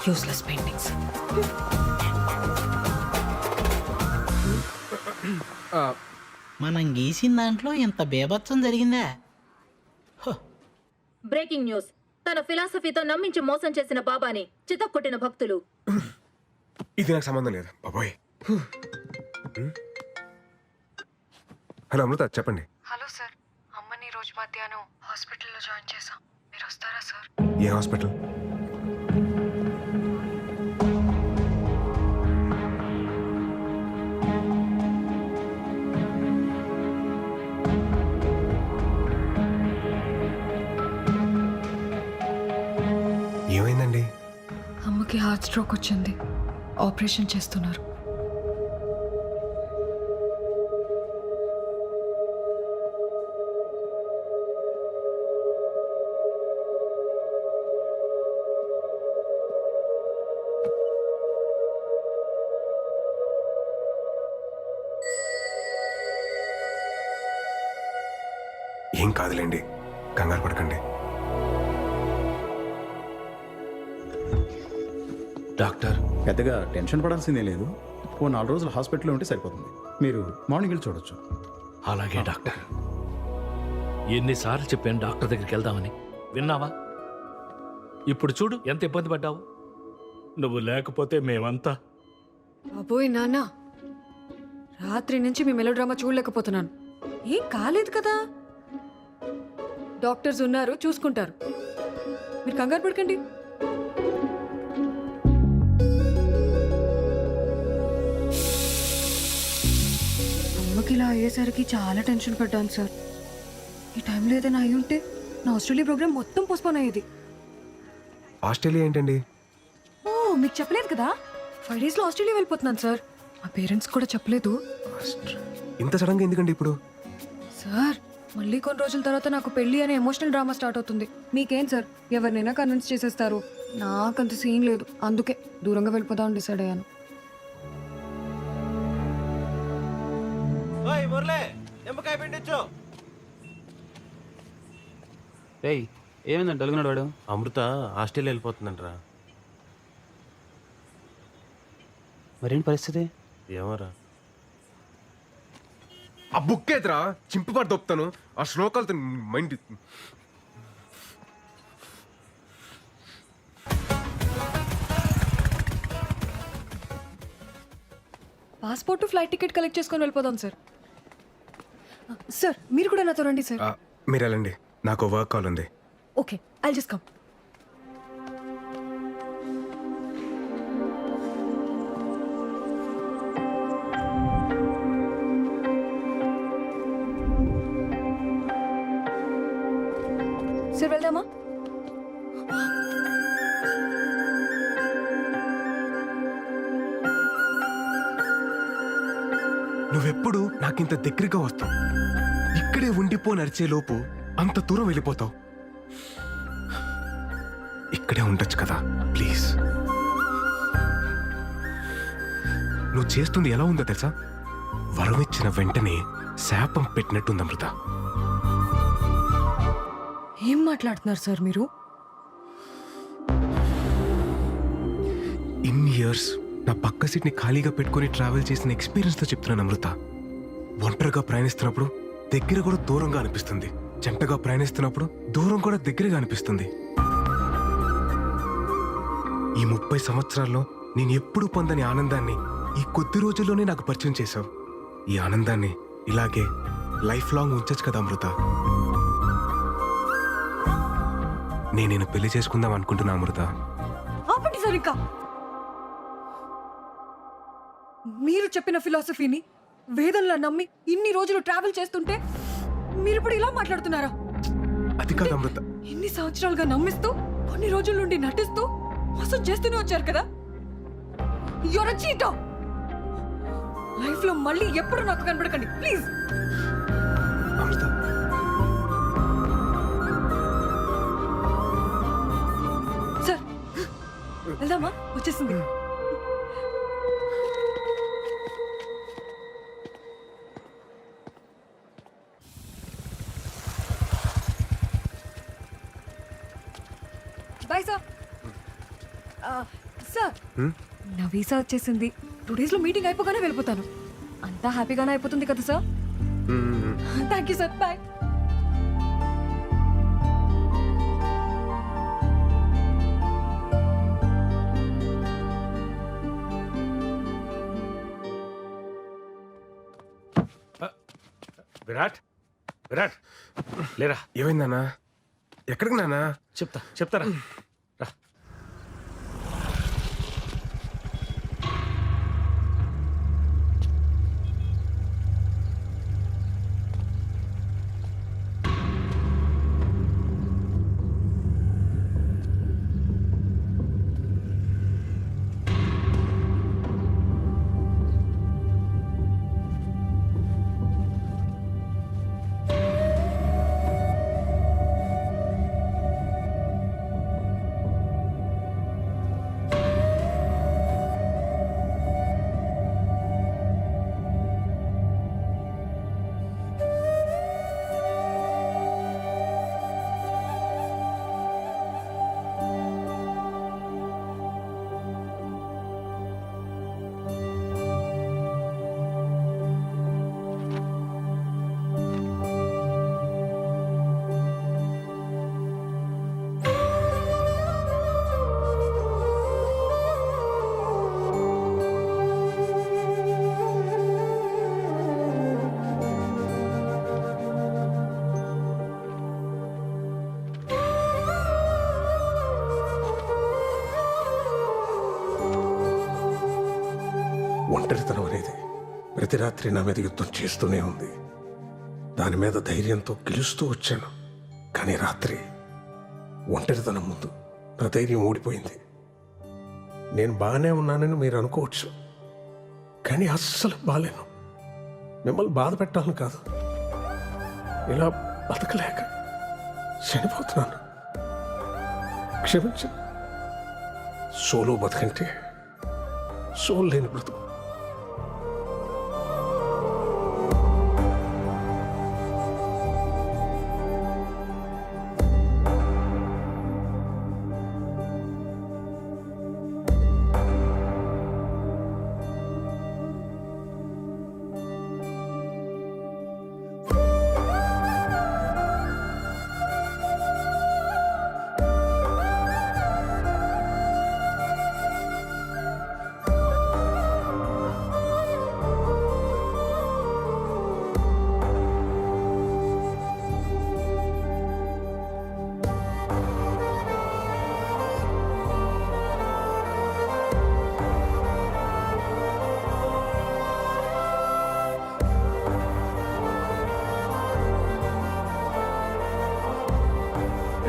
Useless paintings. మనం గీసిన దాంట్లో ఇంత బేభత్సం జరిగిందా? Breaking news. తన ఫిలాసఫీతో నమ్మించి మోసం చేసిన బాబాని చితక్కొట్టిన భక్తులు. ఇది నాకు సంబంధం లేదు బాబోయ్. హలో అమృత, చెప్పండి. హలో సార్, అమ్మని రోజు మధ్యాహ్నం హాస్పిటల్లో జాయిన్ చేశాం. మీరు వస్తారా సార్? ఏ హాస్పిటల్? ఏమైందండి? అమ్మకి హార్ట్ స్ట్రోక్ వచ్చింది, ఆపరేషన్ చేస్తున్నారు. ఏం కాదులేండి, కంగారు పడకండి. డాక్టర్, పెద్దగా టెన్షన్ పడాల్సిందే లేదు. ఓ 4 రోజులు హాస్పిటల్లో ఉంటే సరిపోతుంది. మీరు మార్నింగ్ వెళ్ళి చూడొచ్చు. అలాగే డాక్టర్. ఎన్నిసార్లు చెప్పాను డాక్టర్ దగ్గరికి వెళ్దామని, విన్నావా? ఇప్పుడు చూడు ఎంత ఇబ్బంది పడ్డావు. నువ్వు లేకపోతే మేమంతా. అబ్బోయ్ నాన్న, రాత్రి నుంచి మీ మెలోడ్రామా చూడలేకపోతున్నాను. ఏం కాలేదు కదా, డాక్టర్స్ ఉన్నారు, చూసుకుంటారు. మీరు కంగారు పడకండి. అమ్మకి ఇలా అయ్యేసరికి చాలా టెన్షన్ పడ్డాను సార్. ఈ టైంలో ఏదైనా అయి ఉంటే నా ఆస్ట్రేలియా ప్రోగ్రామ్ మొత్తం పోస్ట్పోన్ అయ్యేది. ఆస్ట్రేలియా ఏంటండి? ఓ, మీకు చెప్పలేదు కదా, 5 డేస్లో ఆస్ట్రేలియా వెళ్ళిపోతున్నాను సార్. మా పేరెంట్స్ కూడా చెప్పలేదు. ఇంత సడన్గా ఎందుకండి ఇప్పుడు? సార్, మళ్ళీ కొన్ని రోజుల తర్వాత నాకు పెళ్లి అనే ఎమోషనల్ డ్రామా స్టార్ట్ అవుతుంది. మీకేం సార్, ఎవరినైనా కన్విన్స్ చేసేస్తారు. నాకంత సీన్ లేదు, అందుకే దూరంగా వెళ్ళిపోదామని డిసైడ్ అయ్యాను. ఓయ్ మురళి, నిమ్మకాయ పిండిచ్చు. రేయ్, ఏమైందండి అడుగున్నాడు వాడు? అమృత ఆస్ట్రేలియా వెళ్ళిపోతుందంటరా. మరేంటి పరిస్థితి? ఏమోరా. ఆ బుక్ ఎదురా చింపి పడి దొప్పుతాను ఆ శ్లోకాలతో mind. Passport flight ticket collect చేసుకొని వెళ్ళిపోదాం సార్. సార్ మీరు కూడా నాతో రండి సార్. మీరు వెళ్ళండి, నాకు వర్క్ కాల్ ఉంది. Okay, I'll just come. Sir వెళ్దామా? నువ్వెప్పుడు నాకింత దగ్గరగా వస్తావు, ఇక్కడే ఉండిపో నడిచే లోపు అంత దూరం వెళ్ళిపోతావు. ఇక్కడే ఉండొచ్చు కదా ప్లీజ్. నువ్వు చేస్తుంది ఎలా ఉందో తెలుసా? వరం ఇచ్చిన వెంటనే శాపం పెట్టినట్టుంది అమృత. ఏం మాట్లాడుతున్నారు సార్ మీరు? ఇన్ని ఇయర్స్ నా పక్క సీట్ని ఖాళీగా పెట్టుకుని ట్రావెల్ చేసిన ఎక్స్పీరియన్స్తో చెప్తున్నాను అమృత. ఒంటరిగా ప్రయాణిస్తున్నప్పుడు దగ్గర కూడా దూరంగా అనిపిస్తుంది, జంటగా ప్రయాణిస్తున్నప్పుడు దూరం కూడా దగ్గరగా అనిపిస్తుంది. ఈ 30 సంవత్సరాల్లో నేను ఎప్పుడూ పొందని ఆనందాన్ని ఈ కొద్ది రోజుల్లోనే నాకు పరిచయం చేశావు. ఈ ఆనందాన్ని ఇలాగే లైఫ్ లాంగ్ ఉంచచ్చు కదా అమృత. నేను పెళ్లి చేసుకుందాం అనుకుంటున్నా అమృత. ఆపండి సార్ ఇంకా. మీరు చెప్పిన ఫిలాసఫీని వేదంలా నమ్మి ఇన్ని రోజులు ట్రావెల్ చేస్తుంటే మీరు ఇప్పుడు ఇలా మాట్లాడుతున్నారా? అది కాదు అమృత. ఇన్ని సంవత్సరాలుగా నమ్మిస్తూ కొన్ని రోజుల నుండి నటిస్తూ మోసం చేస్తూనే వచ్చారు కదా. Your a cheater. లైఫ్ లో మళ్ళీ ఎప్పుడు నాకు కనబడకండి ప్లీజ్. అమృత సార్ వెళ్దామా? వచ్చేసింది. Bye sir. సార్ నా వీసా వచ్చేసింది. 2 days లో మీటింగ్ అయిపోగానే వెళ్ళిపోతాను. అంతా హ్యాపీగానే అయిపోతుంది కదా sir? Thank you sir. Bye. Virat, Virat లేరా. ఏమైంది నాన్న? ఎక్కడికి నాన్న? చెప్తారా. రా. ఒంటరితనం అనేది ప్రతి రాత్రి నా మీద యుద్ధం చేస్తూనే ఉంది. దాని మీద ధైర్యంతో గెలుస్తూ వచ్చాను. కానీ రాత్రి ఒంటరితనం ముందు నా ధైర్యం ఓడిపోయింది. నేను బాగానే ఉన్నానని మీరు అనుకోవచ్చు, కానీ అస్సలు బాలేను. మిమ్మల్ని బాధ పెట్టాలని కాదు, ఇలా బతకలేక చనిపోతున్నాను. క్షమించండి. సోలో బతకంటే సోల్ లేని బ్రతుకు.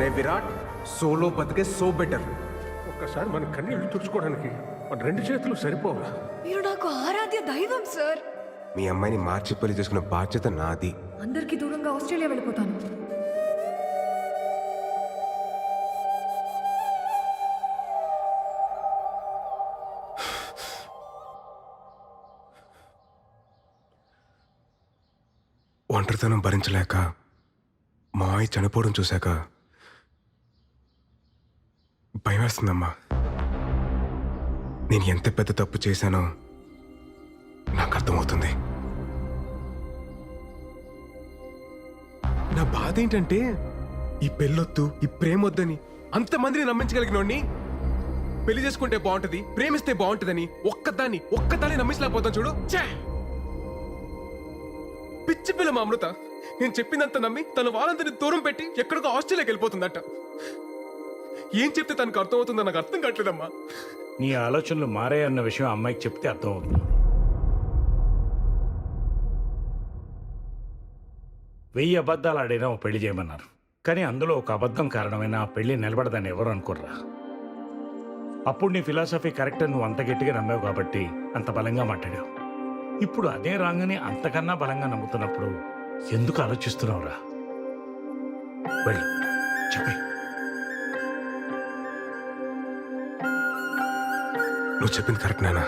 రే విరాట్, సోలో బతికే సో బెటర్. ఒక్కసారి మన కన్నీళ్లు తుడుచుకోవడానికి మన 2 చేతులు సరిపోవా? మీరు నాకు ఆరాధ్య దైవం సార్. మీ అమ్మాయిని మార్చి పెళ్లి చేసుకునే బాధ్యత నాది. అందరికీ దూరంగా ఆస్ట్రేలియా వెళ్ళిపోతాను. ఒంటరితనం భరించలేక మావయ్య చనిపోవడం చూశాక భయం వేస్తుందమ్మా. నేను ఎంత పెద్ద తప్పు చేశానో నాకు అర్థమవుతుంది. నా బాధ ఏంటంటే ఈ పెళ్ళొద్దు, ఈ ప్రేమొద్దని అంతమందిని నమ్మించగలిగినోడిని పెళ్లి చేసుకుంటే బాగుంటది, ప్రేమిస్తే బాగుంటదని ఒక్కదాన్ని నమ్మించలేకపోతాను చూడు. ఛే! పిచ్చి పిల్ల మా అమృత నేను చెప్పిందంత నమ్మి తన వాళ్ళందరినీ దూరం పెట్టి ఎక్కడికో ఆస్ట్రేలియాకి వెళ్ళిపోతుందట. ఏం చెప్తే తనకు అర్థమవుతుందో నాకు అర్థం కావట్లేదమ్మా. నీ ఆలోచనలు మారాయన్న విషయం అమ్మాయికి చెప్తే అర్థమవుతుంది. 1000 అబద్ధాలు ఆడినా ఓ పెళ్లి చేయమన్నారు, కానీ అందులో ఒక అబద్ధం కారణమైన ఆ పెళ్లి నిలబడదని ఎవరు అనుకోర్రా. అప్పుడు నీ ఫిలాసఫీ కరెక్ట్ నువ్వు అంత గట్టిగా నమ్మావు కాబట్టి అంత బలంగా మాట్లాడావు. ఇప్పుడు అదే రాంగని అంతకన్నా బలంగా నమ్ముతున్నప్పుడు ఎందుకు ఆలోచిస్తున్నావురా? వెళ్ళు, చెప్పే. నువ్వు చెప్పింది కరెక్ట్ నానా.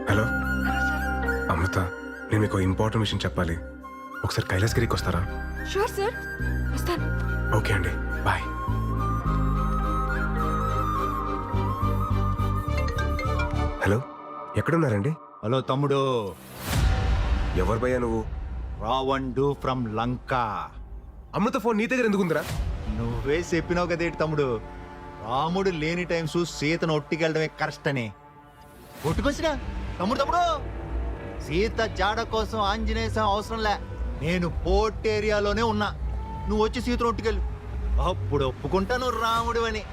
హలో అమృత, నేను మీకు ఇంపార్టెంట్ విషయం చెప్పాలి. ఒకసారి కైలాసగిరికి వస్తారా? షూర్ సార్, వస్తాను. ఓకే అండి, బాయ్. హలో, ఎక్కడున్నారండి? హలో తమ్ముడు, ఎవరు భయ్యా నువ్వు? రావణుడు ఫ్రమ్ లంక. అమృత ఫోన్ నీ దగ్గర ఎందుకుందిరా? నువ్వే చెప్పినావు కదేటి తమ్ముడు, రాముడు లేని టైమ్స్ సీతను ఒట్టికెళ్ళడమే కరెక్ట్ అని. ఒట్టుకొచ్చినా తమ్ముడు, సీత జాడ కోసం ఆంజనేయ స్వామి అవసరంలే. నేను పోర్ట్ ఏరియాలోనే ఉన్నా, నువ్వు వచ్చి సీతను ఒట్టుకెళ్ళు, అప్పుడు ఒప్పుకుంటాను రాముడు అని.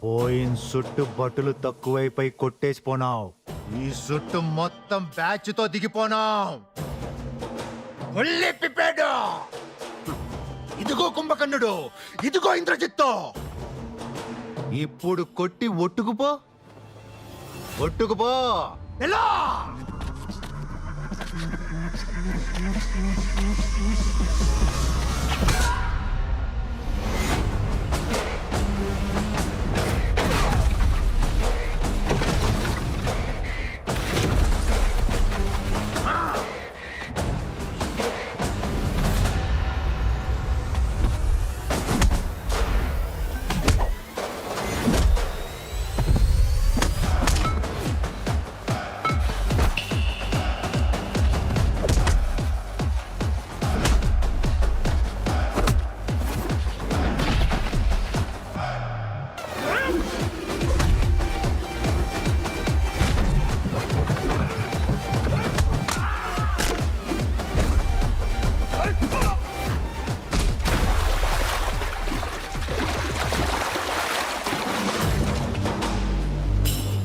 పోయిన సుట్టు బట్టలు తక్కువైపోయి కొట్టేసిపోనావు, ఈ సుట్టు మొత్తం బ్యాచ్ తో దిగిపోనావు. ఇదిగో కుంభకర్ణుడు, ఇదిగో ఇంద్రజిత్తు. ఇప్పుడు కొట్టి ఒట్టుకుపో ఎలా?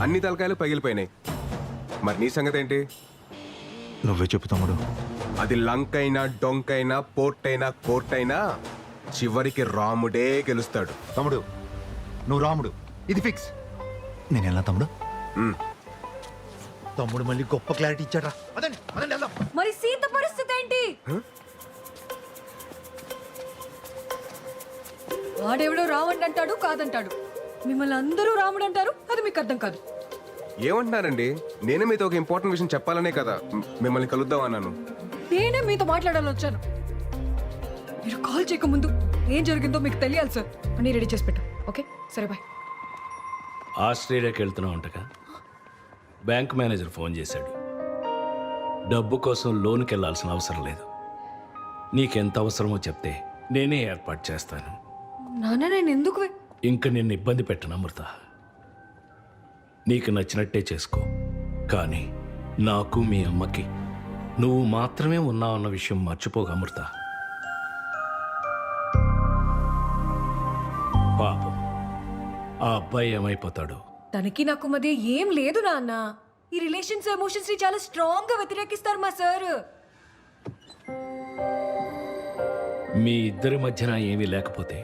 అన్ని తలకాయలు పగిలిపోయినాయి. మరి నీ సంగతి ఏంటి? నువ్వే చెప్పు తమ్ముడు. అది లంకైనా, డొంకైనా, పోర్ట్ అయినా, కోర్ట్ అయినా చివరికి రాముడే గెలుస్తాడు. తమ్ముడు నువ్వు రాముడు, ఇది ఫిక్స్. నేను ఎలా తమ్ముడు? తమ్ముడు మళ్ళీ గొప్ప క్లారిటీ ఇచ్చాడ్రా. మరి సీత పరిస్థితి ఏంటి? వాడెవడో రావణ్ అంటాడు, కాదంటాడు. మిమ్మల్ని అందరూ రాముడు అంటారు, అది మీకు అర్థం కాదు. ఏమంటున్నారండి? నేనే మీతో ఒక ఇంపార్టెంట్ విషయం చెప్పాలనే కదా మిమ్మల్ని కలుద్దాం అన్నాను. నేనే మీతో మాట్లాడాలని వచ్చాను. మీరు కాల్ చేయకముందు ఏం జరిగిందో మీకు తెలియాలి సార్. అన్నీ రెడీ చేసి పెట్టు. ఓకే, సరే బాయ్. ఆస్ట్రేలియాకి వెళ్తున్నావు అంటగా? బ్యాంక్ మేనేజర్ ఫోన్ చేశాడు. డబ్బు కోసం లోనుకి వెళ్ళాల్సిన అవసరం లేదు. నీకెంత అవసరమో చెప్తే నేనే ఏర్పాటు చేస్తాను. నాన్న నేను ఎందుకు ఇంక నిన్ను ఇబ్బంది పెట్టను అమృత. నీకు నచ్చినట్టే చేసుకో. కానీ నాకు మీ అమ్మకి నువ్వు మాత్రమే ఉన్నావన్న విషయం మర్చిపోక అమృత. పాపం ఆ అబ్బాయి ఏమైపోతాడు? తనకి నాకు మధ్య ఏం లేదు నాన్న. ఈ రిలేషన్స్ ఎమోషన్స్ ని చాలా స్ట్రాంగ్ గా వ్యతిరేకిస్తారు మా సార్. మీ ఇద్దరి మధ్యన ఏమీ లేకపోతే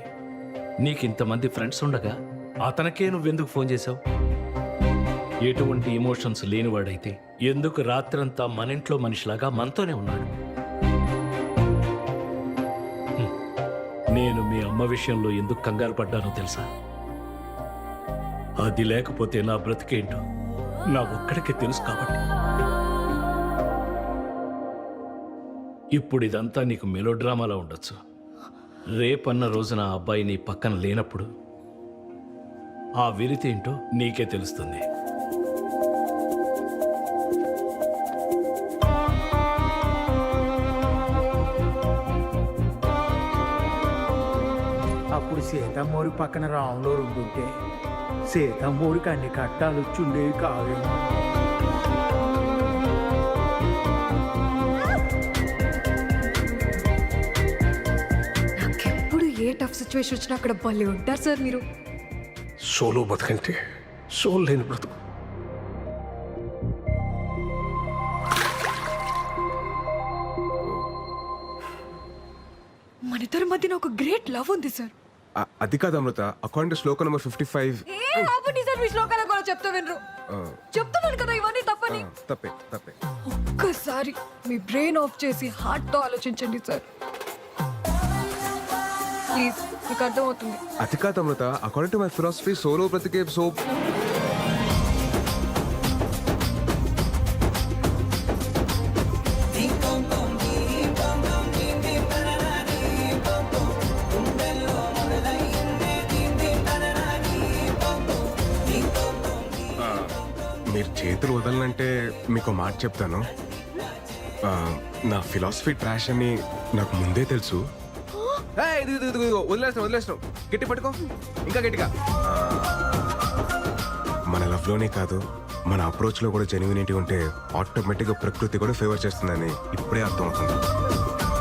నీకు ఇంతమంది ఫ్రెండ్స్ ఉండగా అతనికే నువ్వెందుకు ఫోన్ చేశావు? ఎటువంటి ఎమోషన్స్ లేనివాడైతే ఎందుకు రాత్రంతా మన ఇంట్లో మనిషిలాగా మనతోనే ఉన్నాడు? నేను మీ అమ్మ విషయంలో ఎందుకు కంగారు పడ్డానో తెలుసా? అది లేకపోతే నా బ్రతికేంటో నా ఒక్కడికే తెలుసు కాబట్టి. ఇప్పుడు ఇదంతా నీకు మెలోడ్రామాలా ఉండొచ్చు. రేపన్న రోజున ఆ అబ్బాయి నీ పక్కన లేనప్పుడు ఆ వెలితి ఏంటో నీకే తెలుస్తుంది. అప్పుడు సీతమ్మోరి పక్కన రాములో రుండుంటే సీతమ్మోరికి అన్ని కట్టాలు వచ్చుండేవి కావేమో. నాకెప్పుడు ఏ టఫ్ సిచ్యువేషన్ వచ్చినా అక్కడ భలే ఉంటారు సార్ మీరు. సోలో బతుకంటే సోల్ లేని బ్రతుకు. మన ఇద్దరి మధ్యన ఒక గ్రేట్ లవ్ ఉంది సార్. అది కాదు Amrutha, according to Shloka number 55. ఏ ఆపండి సార్, మీ శ్లోకాల కూడా చెప్తా వినరు. చెప్తున్నాను కదా ఇవన్నీ తప్పని. తప్పే తప్పే. ఒక్కసారి మీ బ్రెయిన్ ఆఫ్ చేసి హార్ట్ తో ఆలోచించండి సార్ ప్లీజ్, మీకు అర్థమవుతుంది. అది కాదు Amrutha, according to my philosophy solo బ్రతికే సో. మీరు చేతులు వదలనంటే మీకు మాట చెప్తాను. నా ఫిలాసఫీ ట్రాష్ అని నాకు ముందే తెలుసు. వదిలేస్తాం. గట్టి పట్టుకో, ఇంకా గట్టిగా. మన లవ్లోనే కాదు, మన అప్రోచ్లో కూడా జెన్యూనిటీ ఉంటే ఆటోమేటిక్గా ప్రకృతి కూడా ఫేవర్ చేస్తుందని ఇప్పుడే అర్థమవుతుంది.